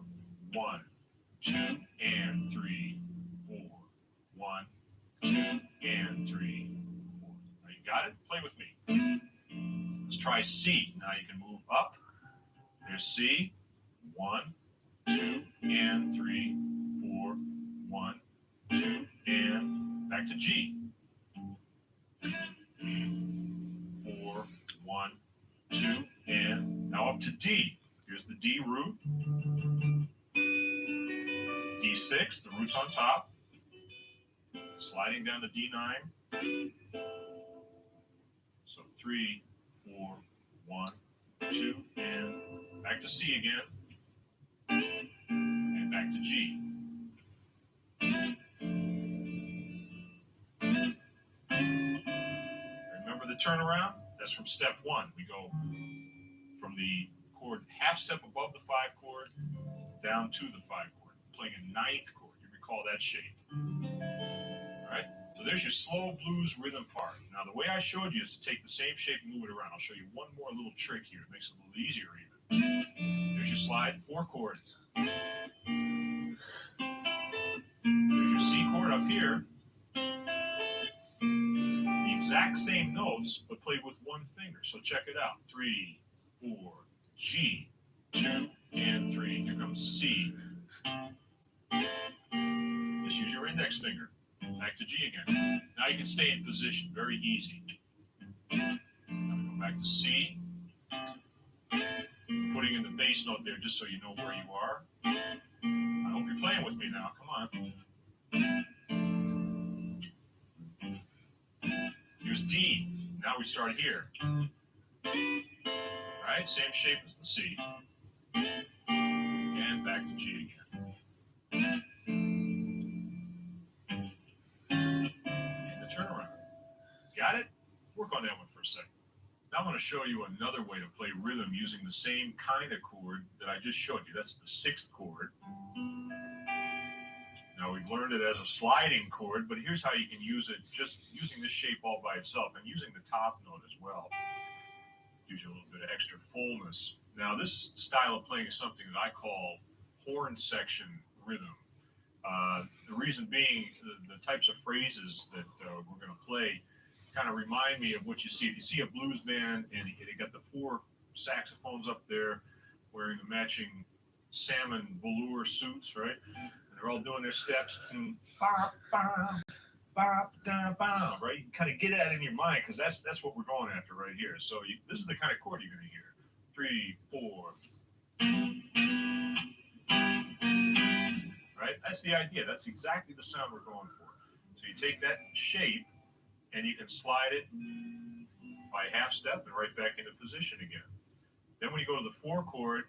1, 2, and 3, 4, 1, 2, and 3, 4. Now you got it? Play with me. Let's try C. Now you can move up. There's C. 1, 2, and 3, 4, 1, 2, and back to G. 4, 1, 2, and now up to D. Here's the D root. D6, the root's on top. Sliding down to D9. So 3, 4, 1, 2, and back to C again, and back to G. Remember the turnaround? That's from step 1. We go from the chord half step above the 5 chord down to the 5 chord, playing a 9th chord. You recall that shape. All right? So there's your slow blues rhythm part. Now, the way I showed you is to take the same shape and move it around. I'll show you one more little trick here. It makes it a little easier even. There's your slide, 4 chords. There's your C chord up here. The exact same notes, but played with one finger. So check it out. 3, 4, G, 2, and 3. Here comes C. Just use your index finger. Back to G again. Now you can stay in position. Very easy. Now we go back to C. Putting in the bass note there just so you know where you are. I hope you're playing with me now. Come on. Here's D. Now we start here. Alright, same shape as the C. And back to G again. And the turnaround. Got it? Work on that one for a second. Now I'm going to show you another way to play rhythm using the same kind of chord that I just showed you. That's the 6th chord. Now we've learned it as a sliding chord, but here's how you can use it just using this shape all by itself and using the top note as well. Gives you a little bit of extra fullness. Now this style of playing is something that I call horn section rhythm. The reason being the types of phrases that we're going to play kind of remind me of what you see. If you see a blues band and they got the 4 saxophones up there wearing the matching salmon velour suits, right? And they're all doing their steps. Right? You kind of get that in your mind because that's what we're going after right here. So this is the kind of chord you're going to hear. 3, 4. Right? That's the idea. That's exactly the sound we're going for. So you take that shape and you can slide it by half step and right back into position again. Then when you go to the 4 chord,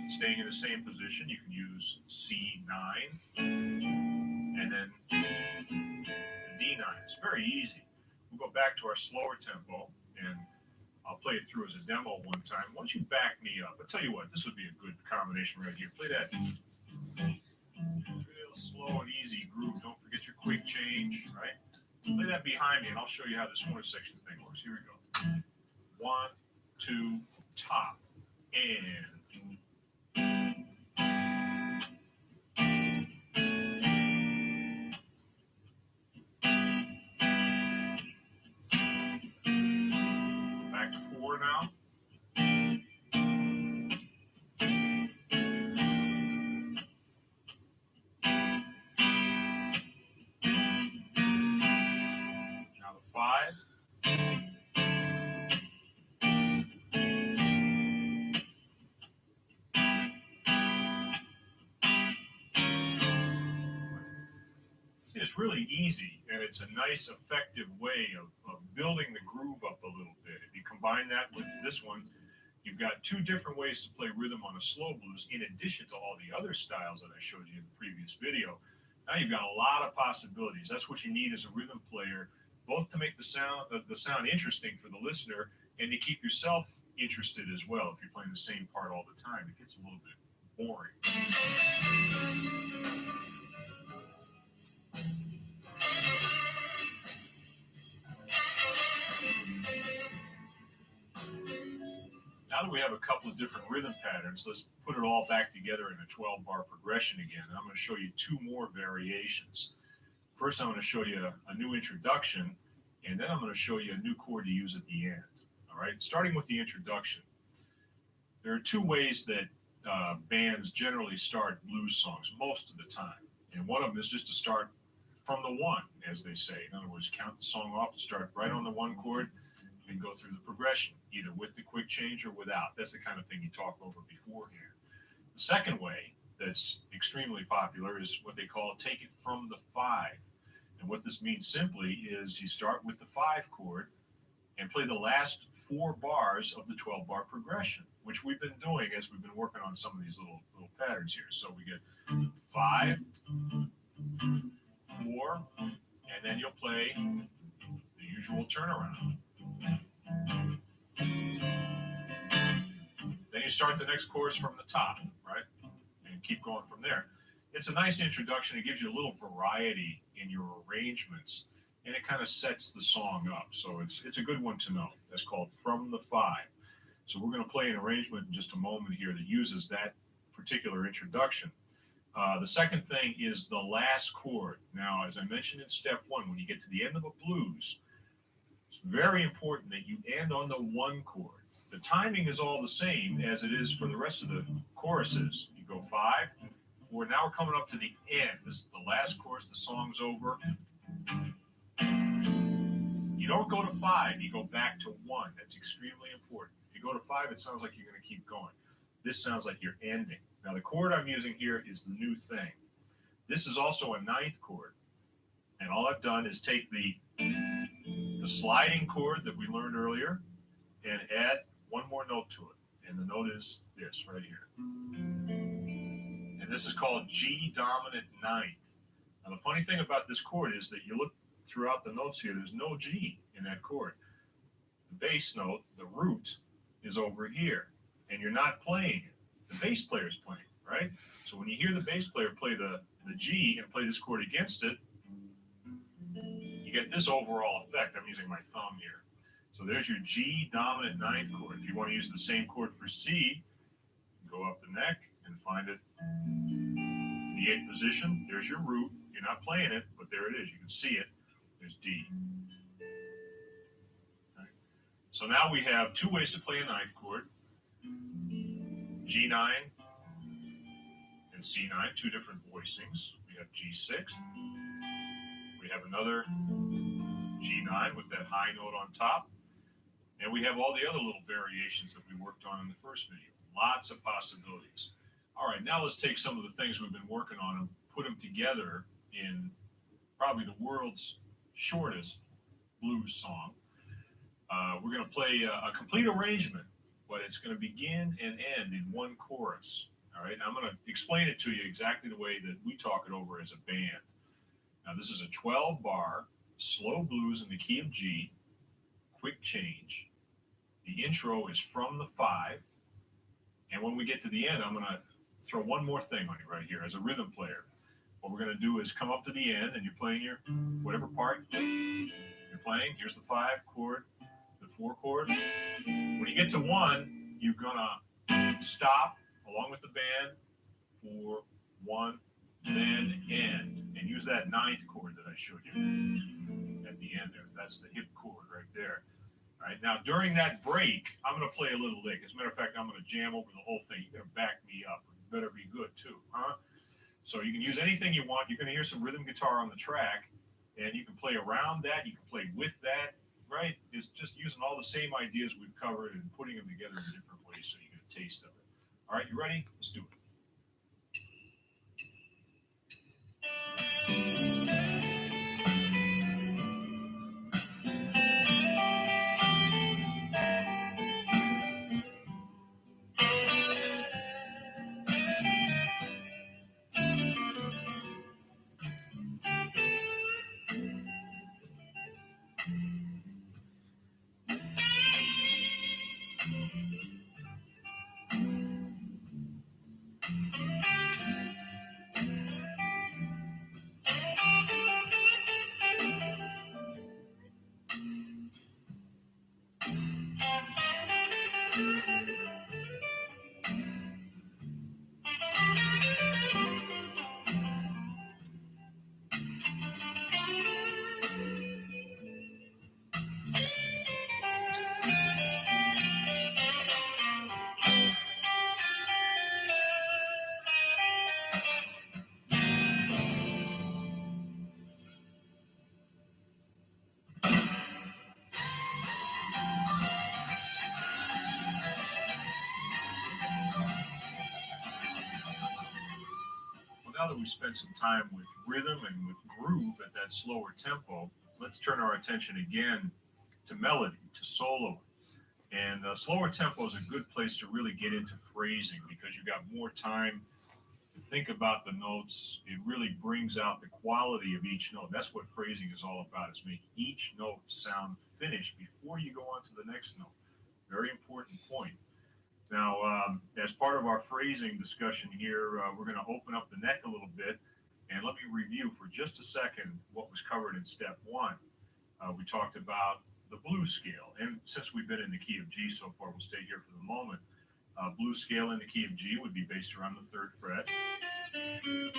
staying in the same position, you can use C9 and then D9. It's very easy. We'll go back to our slower tempo and I'll play it through as a demo one time. Once you back me up, I'll tell you what, this would be a good combination right here. Play that real slow and easy groove. Don't forget your quick change, right? Play that behind me, and I'll show you how this horn section thing works. Here we go. 1, 2, top, and. Back to 4 now. Now the 5. See, it's really easy, and it's a nice, effective way of building the groove up a little bit. If you combine that with this one, you've got 2 different ways to play rhythm on a slow blues, in addition to all the other styles that I showed you in the previous video. Now you've got a lot of possibilities. That's what you need as a rhythm player, both to make the sound interesting for the listener and to keep yourself interested as well. If you're playing the same part all the time, it gets a little bit boring. Now that we have a couple of different rhythm patterns, let's put it all back together in a 12-bar progression again. And I'm going to show you 2 more variations. First, I'm going to show you a new introduction, and then I'm going to show you a new chord to use at the end. All right, starting with the introduction. There are 2 ways that bands generally start blues songs most of the time. And one of them is just to start from the 1, as they say. In other words, count the song off and start right on the 1 chord and go through the progression, either with the quick change or without. That's the kind of thing you talk over beforehand. The second way that's extremely popular is what they call take it from the 5. And what this means simply is you start with the 5 chord and play the last 4 bars of the 12 bar progression, which we've been doing as we've been working on some of these little patterns here. So we get 5, 4, and then you'll play the usual turnaround. Then you start the next chorus from the top, right? And keep going from there. It's a nice introduction. It gives you a little variety in your arrangements, and it kind of sets the song up. So it's a good one to know. That's called From the 5. So we're going to play an arrangement in just a moment here that uses that particular introduction. The second thing is the last chord. Now, as I mentioned in step 1, when you get to the end of a blues, it's very important that you end on the 1 chord. The timing is all the same as it is for the rest of the choruses. You go 5, 4. Now we're coming up to the end. This is the last chorus. The song's over. You don't go to 5. You go back to 1. That's extremely important. If you go to 5, it sounds like you're going to keep going. This sounds like you're ending. Now, the chord I'm using here is the new thing. This is also a 9th chord. And all I've done is take the sliding chord that we learned earlier and add one more note to it. And the note is this right here. And this is called G dominant 9th. Now, the funny thing about this chord is that you look throughout the notes here, there's no G in that chord. The bass note, the root, is over here. And you're not playing it. The bass player is playing, right? So when you hear the bass player play the G and play this chord against it, you get this overall effect. I'm using my thumb here. So there's your G dominant 9th chord. If you want to use the same chord for C, go up the neck and find it in the 8th position. There's your root. You're not playing it, but there it is. You can see it. There's D. Right. So now we have 2 ways to play a 9th chord. G9 and C9, 2 different voicings. We have G6. We have another G9 with that high note on top. And we have all the other little variations that we worked on in the first video. Lots of possibilities. All right, now let's take some of the things we've been working on and put them together in probably the world's shortest blues song. We're going to play a complete arrangement, but it's going to begin and end in 1 chorus. All right, now I'm going to explain it to you exactly the way that we talk it over as a band. Now, this is a 12-bar slow blues in the key of G, quick change. The intro is from the 5, and when we get to the end, I'm going to throw one more thing on you right here as a rhythm player. What we're going to do is come up to the end, and you're playing your whatever part you're playing. Here's the 5 chord, the 4 chord. When you get to 1, you're going to stop along with the band for 1, then end, and use that 9th chord that I showed you at the end there. That's the hip chord right there. All right, now during that break, I'm going to play a little lick. As a matter of fact, I'm going to jam over the whole thing. You better back me up. You better be good too, huh? So you can use anything you want. You're going to hear some rhythm guitar on the track, and you can play around that. You can play with that, right? It's just using all the same ideas we've covered and putting them together in different ways so you get a taste of it. All right, you ready? Let's do it. now that we spent some time with rhythm and with groove at that slower tempo, let's turn our attention again to melody, to solo. And slower tempo is a good place to really get into phrasing because you've got more time to think about the notes. It really brings out the quality of each note. That's what phrasing is all about, is making each note sound finished before you go on to the next note. Very important point. Now, as part of our phrasing discussion here, we're going to open up the neck a little bit, and let me review for just a second what was covered in step one. We talked about the blues scale, and since we've been in the key of G so far, we'll stay here for the moment. Blues scale in the key of G would be based around the third fret. And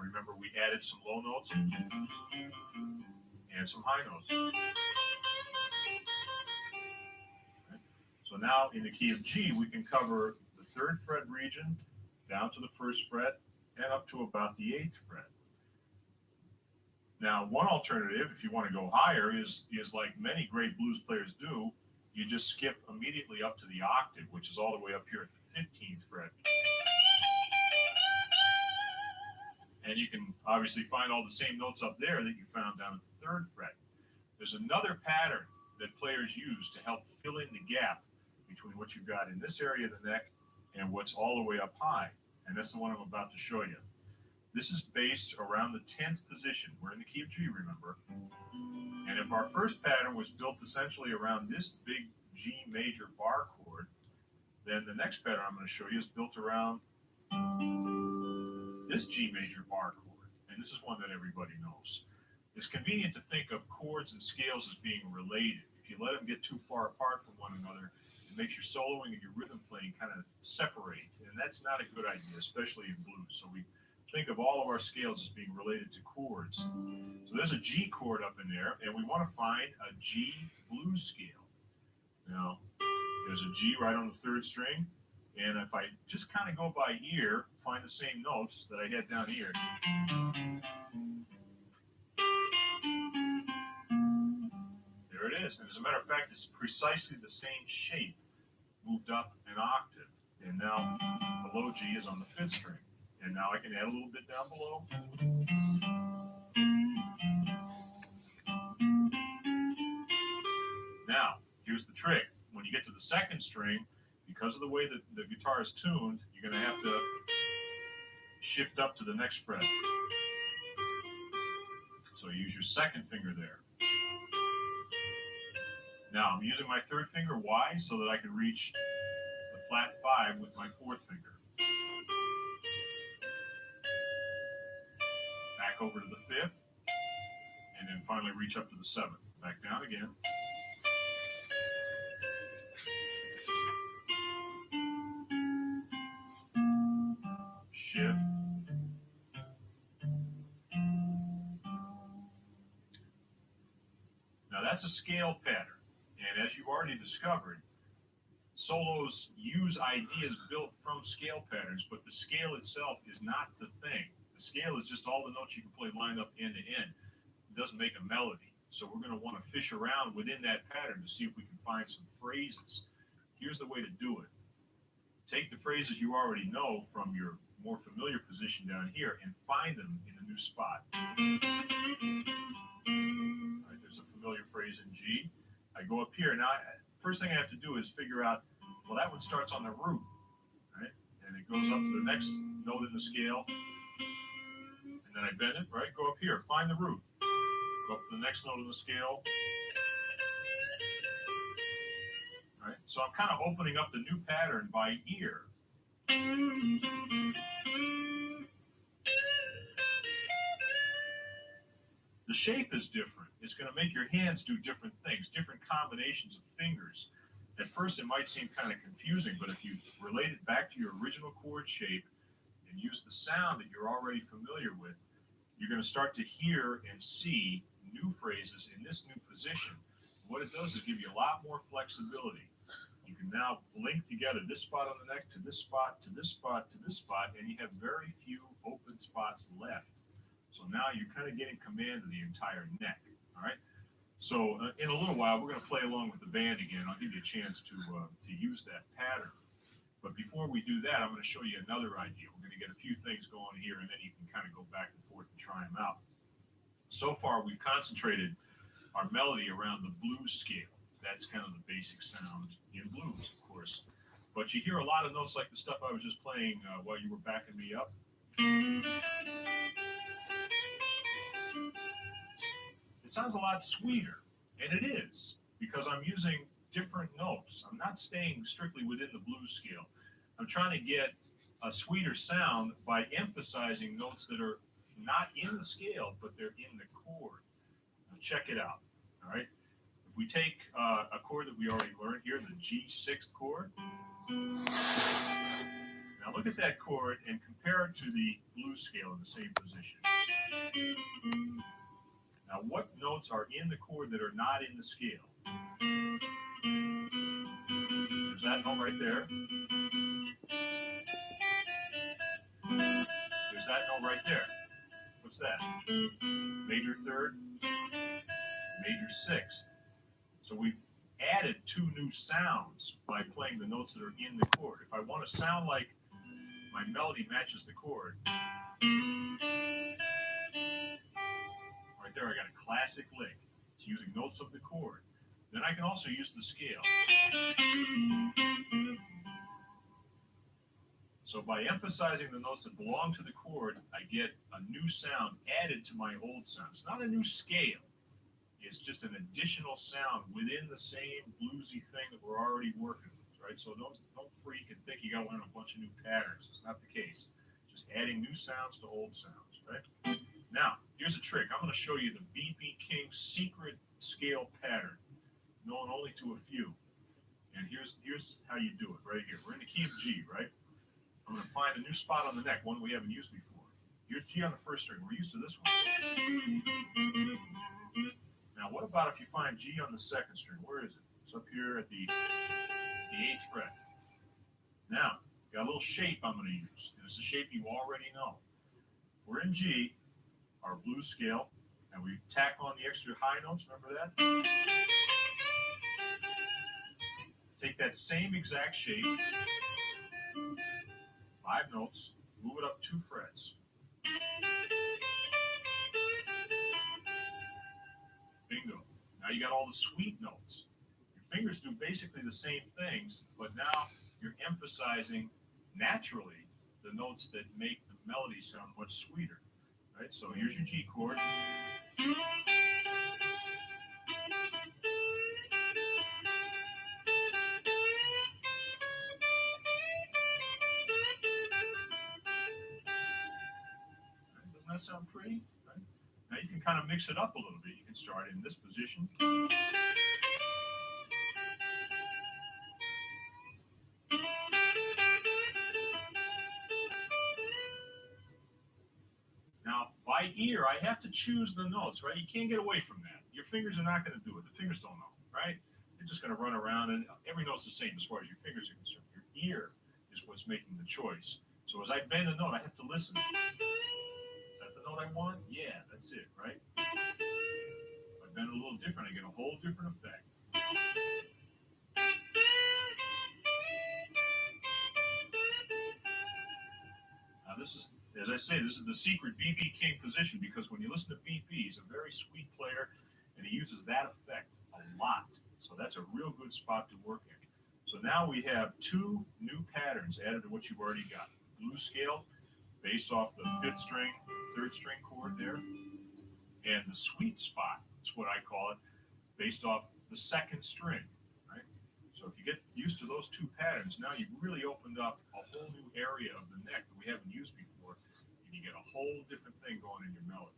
remember, we added some low notes and some high notes. So now in the key of G, we can cover the third fret region down to the first fret and up to about the eighth fret. Now, one alternative, if you want to go higher, is like many great blues players do, you just skip immediately up to the octave, which is all the way up here at the 15th fret. And you can obviously find all the same notes up there that you found down at the third fret. There's another pattern that players use to help fill in the gap between what you've got in this area of the neck and what's all the way up high. And that's the one I'm about to show you. This is based around the 10th position. We're in the key of G, remember? And if our first pattern was built essentially around this big G major bar chord, then the next pattern I'm going to show you is built around this G major bar chord. And this is one that everybody knows. It's convenient to think of chords and scales as being related. If you let them get too far apart from one another, it makes your soloing and your rhythm playing kind of separate. And that's not a good idea, especially in blues. So we think of all of our scales as being related to chords. So there's a G chord up in there, and we want to find a G blues scale. Now, there's a G right on the third string, and if I just kind of go by ear, find the same notes that I had down here. There it is. And as a matter of fact, it's precisely the same shape, moved up an octave. And now the low G is on the fifth string. And now I can add a little bit down below. Now, here's the trick. When you get to the second string, because of the way that the guitar is tuned, you're going to have to shift up to the next fret. So use your second finger there. Now, I'm using my third finger. Why? So that I can reach the flat 5 with my fourth finger. Back over to the fifth, and then finally reach up to the seventh. Back down again. Shift. Now that's a scale pattern, and as you've already discovered, solos use ideas built from scale patterns, but the scale itself is not the thing. The scale is just all the notes you can play lined up end to end. It doesn't make a melody. So we're going to want to fish around within that pattern to see if we can find some phrases. Here's the way to do it. Take the phrases you already know from your more familiar position down here and find them in a new spot. All right, there's a familiar phrase in G. I go up here. Now, first thing I have to do is figure out, well, that one starts on the root, right? And it goes up to the next note in the scale. And then I bend it, right? Go up here, find the root. Go up to the next note in the scale. Right? So I'm kind of opening up the new pattern by ear. The shape is different. It's going to make your hands do different things, different combinations of fingers. At first, it might seem kind of confusing, but if you relate it back to your original chord shape and use the sound that you're already familiar with, you're going to start to hear and see new phrases in this new position. What it does is give you a lot more flexibility. You can now link together this spot on the neck to this spot, to this spot, to this spot, and you have very few open spots left. So now you're kind of getting command of the entire neck, all right? So in a little while, we're going to play along with the band again. I'll give you a chance to use that pattern. But before we do that, I'm going to show you another idea. We're going to get a few things going here, and then you can kind of go back and forth and try them out. So far, we've concentrated our melody around the blues scale. That's kind of the basic sound in blues, of course. But you hear a lot of notes like the stuff I was just playing while you were backing me up. It sounds a lot sweeter, and it is, because I'm using different notes. I'm not staying strictly within the blues scale. I'm trying to get a sweeter sound by emphasizing notes that are not in the scale, but they're in the chord. Now check it out, all right? If we take a chord that we already learned here, the G6 chord. Now look at that chord and compare it to the blues scale in the same position. Now what notes are in the chord that are not in the scale? There's that note right there. There's that note right there. What's that? Major third, major sixth. So we've added two new sounds by playing the notes that are in the chord. If I want to sound like my melody matches the chord, right there I got a classic lick. It's using notes of the chord. Then I can also use the scale. So by emphasizing the notes that belong to the chord, I get a new sound added to my old sound. It's not a new scale. It's just an additional sound within the same bluesy thing that we're already working with, right? So don't freak and think you got to learn a bunch of new patterns. It's not the case. Just adding new sounds to old sounds, right? Now, here's a trick. I'm going to show you the B.B. King secret scale pattern, known only to a few. And here's how you do it right here. We're in the key of G, right? I'm going to find a new spot on the neck, one we haven't used before. Here's G on the first string. We're used to this one. Now, what about if you find G on the second string? Where is it? It's up here at the 8th fret. Now, got a little shape I'm going to use, and it's a shape you already know. We're in G, our blues scale, and we tack on the extra high notes. Remember that? Take that same exact shape, 5 notes, move it up 2 frets. Bingo. Now you got all the sweet notes. Your fingers do basically the same things, but now you're emphasizing naturally the notes that make the melody sound much sweeter. Right? So here's your G chord. Doesn't that sound pretty? Right? Now you can kind of mix it up a little bit. You can start in this position. Now, by ear, I have to choose the notes, right? You can't get away from that. Your fingers are not going to do it. The fingers don't know, right? They're just going to run around, and every note's the same as far as your fingers are concerned. Your ear is what's making the choice. So as I bend the note, I have to listen. Is that the note I want? Yeah, that's it, right? If I bend it a little different, I get a whole different effect. Now this is, as I say, this is the secret B.B. King position, because when you listen to B.B., he's a very sweet player, and he uses that effect a lot. So that's a real good spot to work in. So now we have 2 new patterns added to what you've already got. Blues scale, based off the 5th string, 3rd string chord there, and the sweet spot is what I call it, based off the 2nd string, right? So if you get used to those 2 patterns, now you've really opened up a whole new area of the neck that we haven't used before, and you get a whole different thing going in your melody.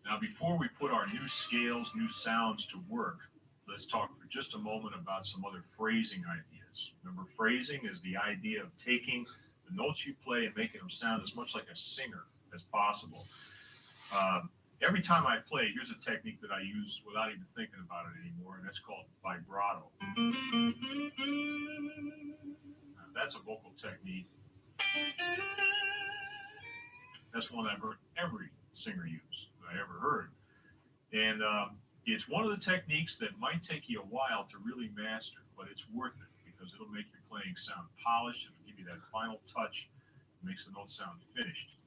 Now, before we put our new scales, new sounds to work, let's talk for just a moment about some other phrasing ideas. Remember, phrasing is the idea of taking the notes you play and making them sound as much like a singer as possible. Every time I play, here's a technique that I use without even thinking about it anymore, and that's called vibrato. Now, that's a vocal technique. That's one I've heard every singer use that I ever heard. And it's one of the techniques that might take you a while to really master, but it's worth it because it'll make your playing sound polished. It'll give you that final touch. It makes the note sound finished.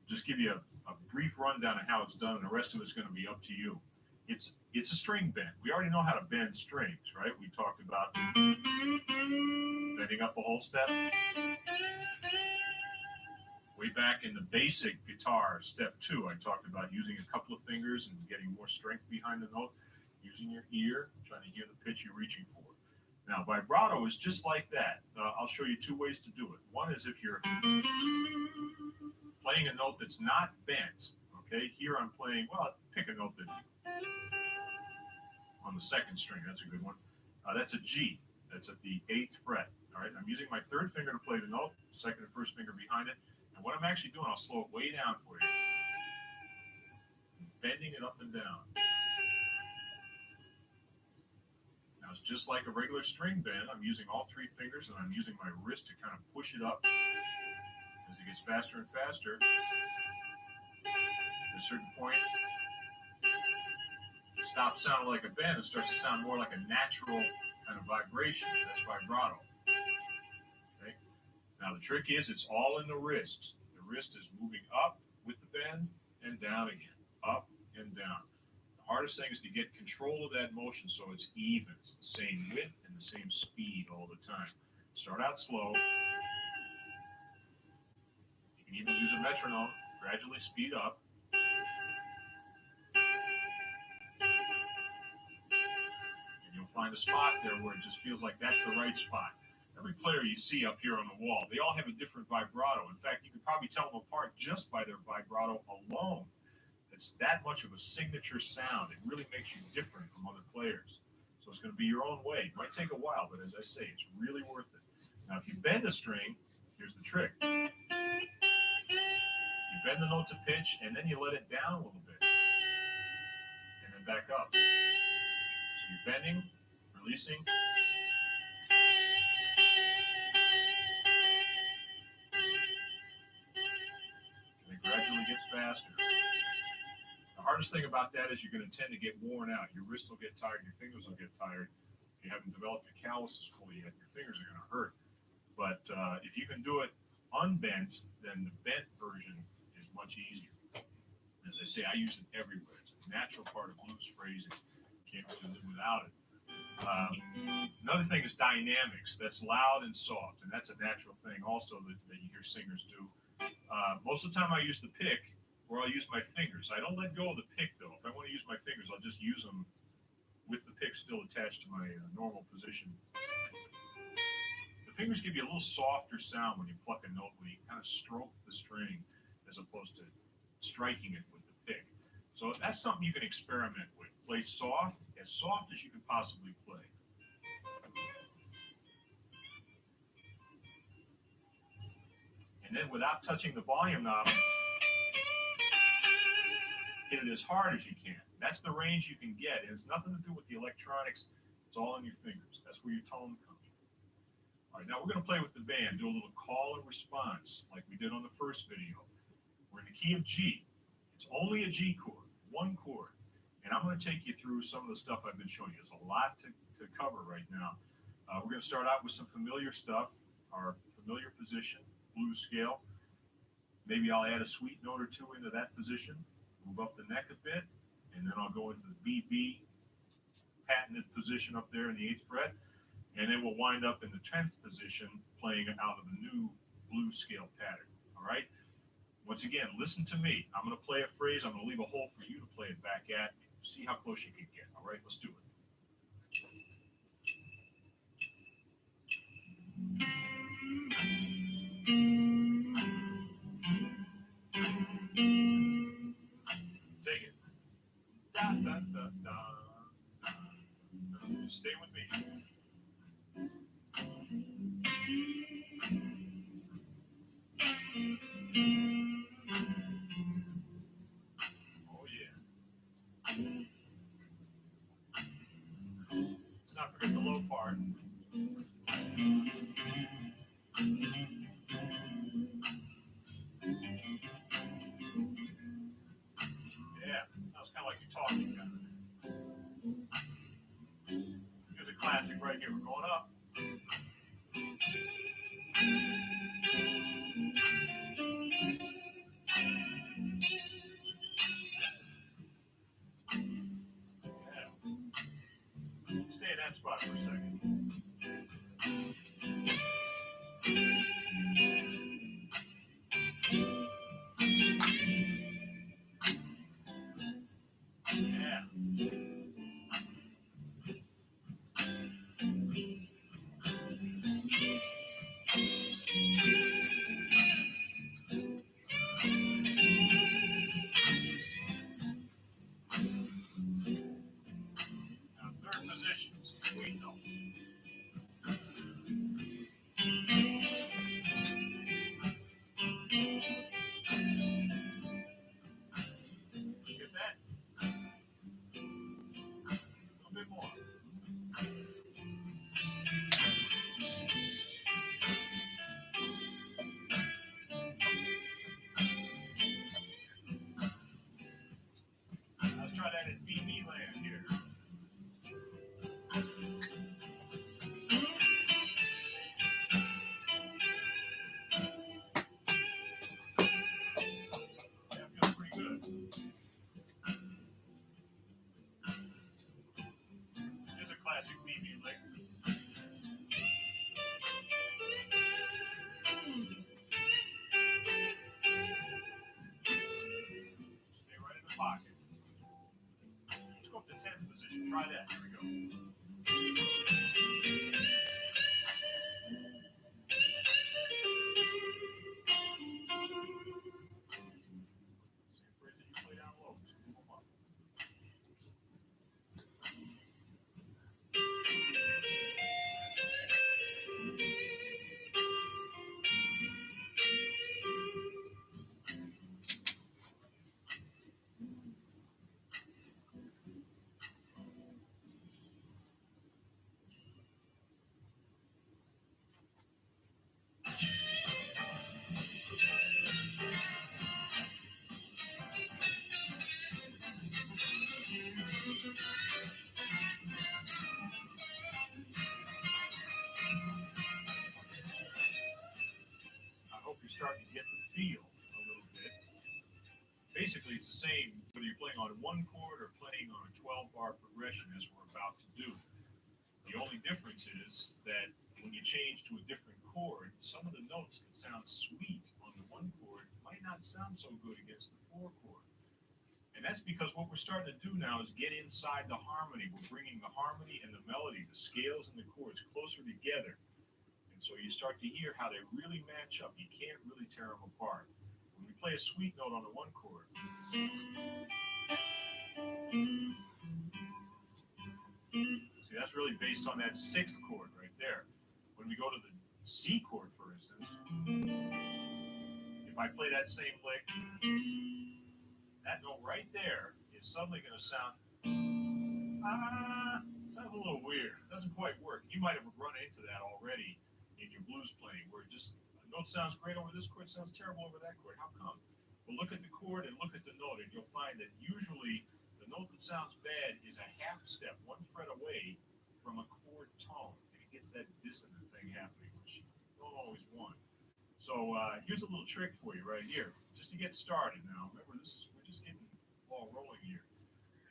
Just give you a brief rundown of how it's done, and the rest of it's going to be up to you. It's a string bend. We already know how to bend strings, right? We talked about bending up a whole step. Way back in the basic guitar, step 2, I talked about using a couple of fingers and getting more strength behind the note, using your ear, trying to hear the pitch you're reaching for. Now, vibrato is just like that. I'll show you 2 ways to do it. One is if you're playing a note that's not bent. Okay, here I'm playing, well, pick a note that on the 2nd string, that's a good one. That's a G, that's at the 8th fret. All right, I'm using my 3rd finger to play the note, 2nd and 1st finger behind it. And what I'm actually doing, I'll slow it way down for you. Bending it up and down. Now it's just like a regular string bend. I'm using all 3 fingers and I'm using my wrist to kind of push it up as it gets faster and faster. At a certain point, it stops sounding like a bend. It starts to sound more like a natural kind of vibration. That's vibrato. Okay? Now the trick is it's all in the wrist. The wrist is moving up with the bend and down again, up and down. The hardest thing is to get control of that motion so it's even. It's the same width and the same speed all the time. Start out slow. You can even use a metronome, gradually speed up. And you'll find a spot there where it just feels like that's the right spot. Every player you see up here on the wall, they all have a different vibrato. In fact, you can probably tell them apart just by their vibrato alone. It's that much of a signature sound. It really makes you different from other players. So it's going to be your own way. It might take a while, but as I say, it's really worth it. Now, if you bend a string, here's the trick. You bend the note to pitch, and then you let it down a little bit. And then back up. So you're bending, releasing. And it gradually gets faster. The hardest thing about that is you're going to tend to get worn out. Your wrist will get tired. Your fingers will get tired. If you haven't developed your calluses fully yet, your fingers are going to hurt. But if you can do it unbent, then the bent version is much easier. As I say, I use it everywhere. It's a natural part of blues phrasing. Can't really live without it. Another thing is dynamics. That's loud and soft, and that's a natural thing also that you hear singers do. Most of the time I use the pick, or I'll use my fingers. I don't let go of the pick, though. If I want to use my fingers, I'll just use them with the pick still attached to my normal position. The fingers give you a little softer sound when you pluck a note, when you kind of stroke the string as opposed to striking it with the pick. So that's something you can experiment with. Play soft as you can possibly play. And then without touching the volume knob, hit it as hard as you can. That's the range you can get. It has nothing to do with the electronics. It's all in your fingers. That's where your tone comes from. All right, now we're going to play with the band, do a little call and response like we did on the first video. We're in the key of G. It's only a G chord, one chord. And I'm going to take you through some of the stuff I've been showing you. There's a lot to cover right now. We're going to start out with some familiar stuff, our familiar position, blues scale. Maybe I'll add a sweet note or two into that position, move up the neck a bit, and then I'll go into the BB patented position up there in the 8th fret, and then we'll wind up in the 10th position playing out of the new blues scale pattern. All right? Once again, listen to me. I'm going to play a phrase. I'm going to leave a hole for you to play it back at. See how close you can get. All right? Let's do it. Take it. Da, da, da, da, da. Stay with me. Oh, yeah. classic right here. We're going up. Yeah. Stay in that spot for a second. Yeah. Now, third position, sweet notes. Get that? A little bit more. Let's try that in BB land here. That feels pretty good. Here's a classic BB lick. Stay right in the pocket. Let's go up to 10th position. Try that. Here we go. Same phrase that you play down low. Just move them up. I hope you're starting to get the feel a little bit. Basically, it's the same whether you're playing on one chord or playing on a 12-bar progression as we're about to do. The only difference is that when you change to a different chord, some of the notes that sound sweet on the one chord might not sound so good against the four chord. And that's because what we're starting to do now is get inside the harmony. We're bringing the harmony and the melody, the scales and the chords closer together. And so you start to hear how they really match up. You can't really tear them apart. When we play a sweet note on the one chord, see, that's really based on that sixth chord right there. When we go to the C chord, for instance, if I play that same lick, that note right there is suddenly going to sound, sounds a little weird. It doesn't quite work. You might have run into that already in your blues playing, where just a note sounds great over this chord, sounds terrible over that chord. How come? Well, look at the chord and look at the note, and you'll find that usually the note that sounds bad is a half step, one fret away from a chord tone, and it gets that dissonant thing happening, which you don't always want. So here's a little trick for you right here, just to get started. Now, remember, we're just getting the ball rolling here.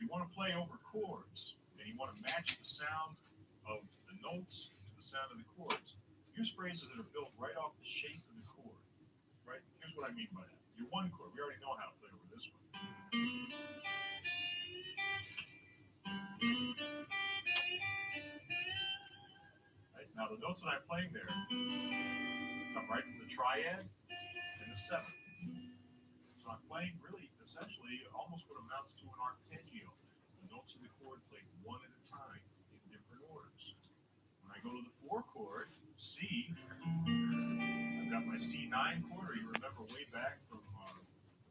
You want to play over chords, and you want to match the sound of the notes to the sound of the chords. Use phrases that are built right off the shape of the chord. Right? Here's what I mean by that. Your one chord, we already know how to play over this one. Right? Now the notes that I'm playing there come right from the triad and the seventh. So I'm playing really, essentially, almost what amounts to an arpeggio. The notes of the chord played one at a time in different orders. When I go to the four chord, C, I've got my C9 chord, or you remember way back from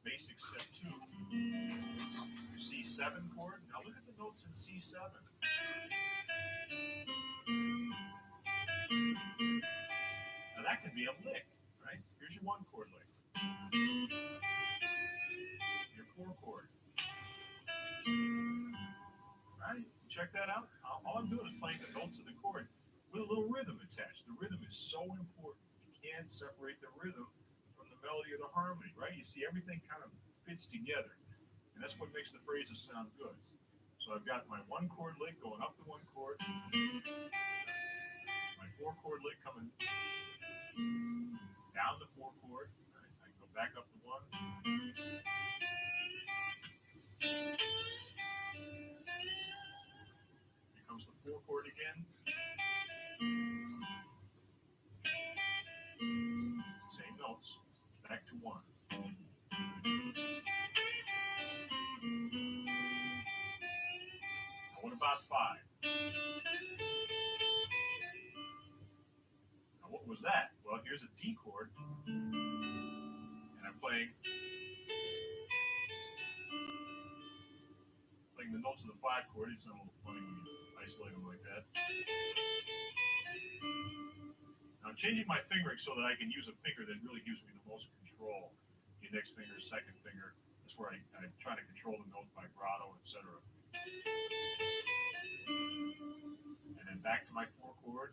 basic step 2, your C7 chord. Now look at the notes in C7. Now that could be a lick, right? Here's your one chord lick. Your four chord. Right? Check that out. All I'm doing is playing the notes of the chord with a little rhythm attached. The rhythm is so important. You can't separate the rhythm from the melody or the harmony, right? You see, everything kind of fits together, and that's what makes the phrases sound good. So I've got my one chord lick going up to one chord, my four chord lick coming down the four chord. Right? I go back up to one. Here comes the four chord again. Same notes. Back to one. Now what about five? Now what was that? Well, here's a D chord, and I'm playing the notes of the five chord. It's a little funny when you isolate them like that. Now I'm changing my fingering so that I can use a finger that really gives me the most control. The index finger, second finger. That's where I'm trying to control the note, vibrato, etc. And then back to my four chord.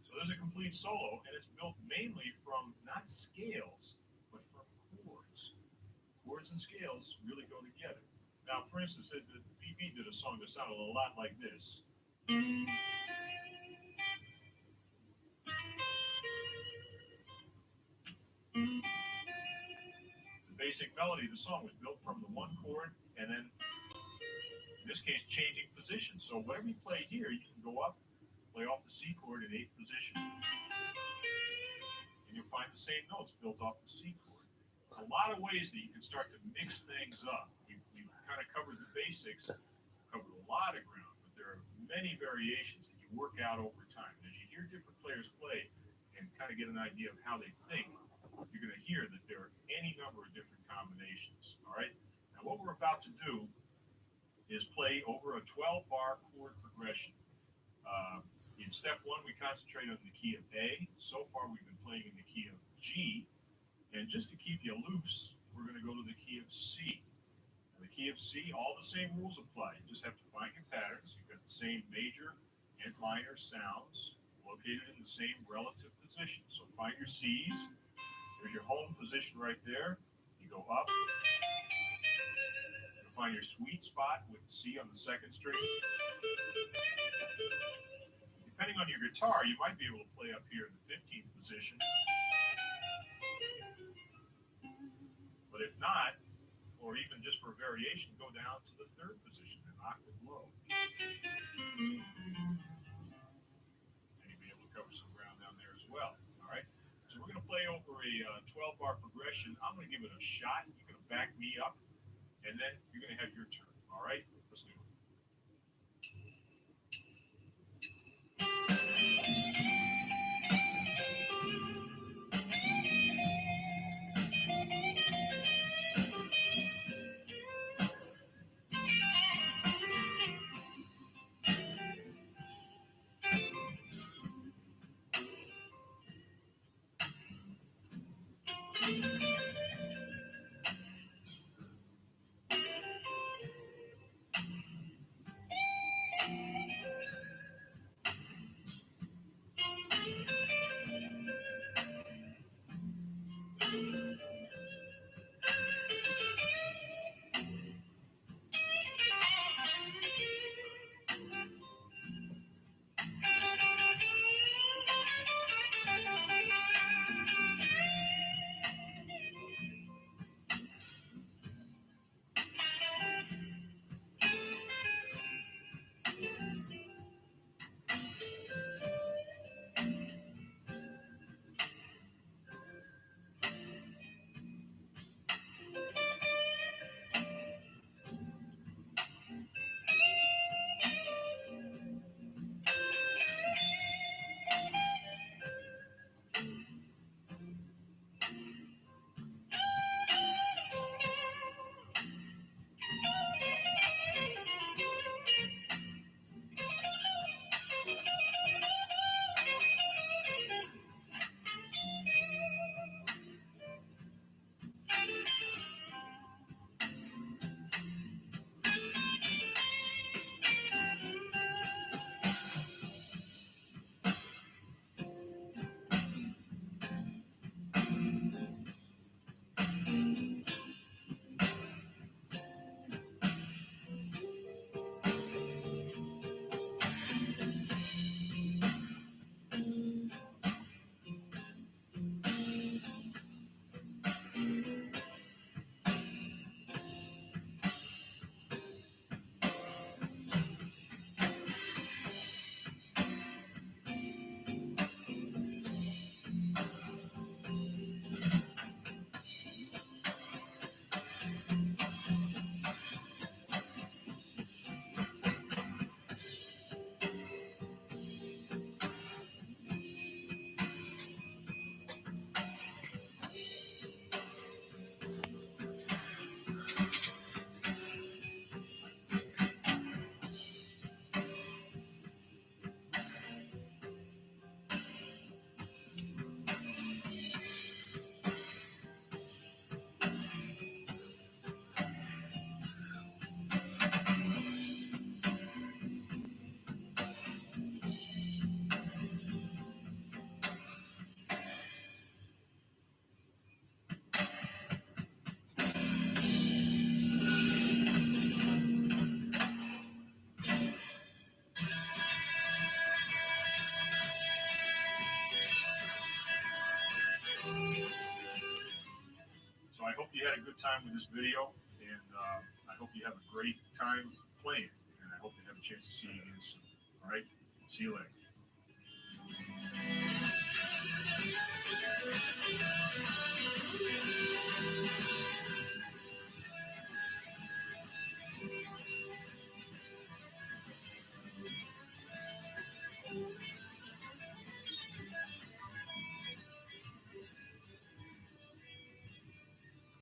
So there's a complete solo, and it's built mainly from not scales, but from chords. Chords and scales really go together. Now, for instance, the BB did a song that sounded a lot like this. The basic melody of the song was built from the one chord, and then, in this case, changing position. So whatever you play here, you can go up, play off the C chord in eighth position, and you'll find the same notes built off the C chord. There's a lot of ways that you can start to mix things up. We've kind of covered the basics, covered a lot of ground, but there are many variations that you work out over time. As you hear different players play and kind of get an idea of how they think, you're going to hear that there are any number of different combinations. All right. Now, what we're about to do is play over a 12-bar chord progression. In step one, we concentrate on the key of A. So far, we've been playing in the key of G. And just to keep you loose, we're going to go to the key of C. In the key of C, all the same rules apply. You just have to find your patterns. You've got the same major and minor sounds located in the same relative position. So find your C's. There's your home position right there. You go up. You'll find your sweet spot with C on the second string. Depending on your guitar, you might be able to play up here in the 15th position. But if not, or even just for a variation, go down to the third position, an octave low. And you'll be able to cover some ground down there as well. All right. So we're going to play over a 12-bar progression. I'm going to give it a shot. You're going to back me up, and then you're going to have your turn. All right. Let's do it. hope you had a good time with this video, and I hope you have a great time playing, and I hope to have a chance to see you again soon. All right, see you later.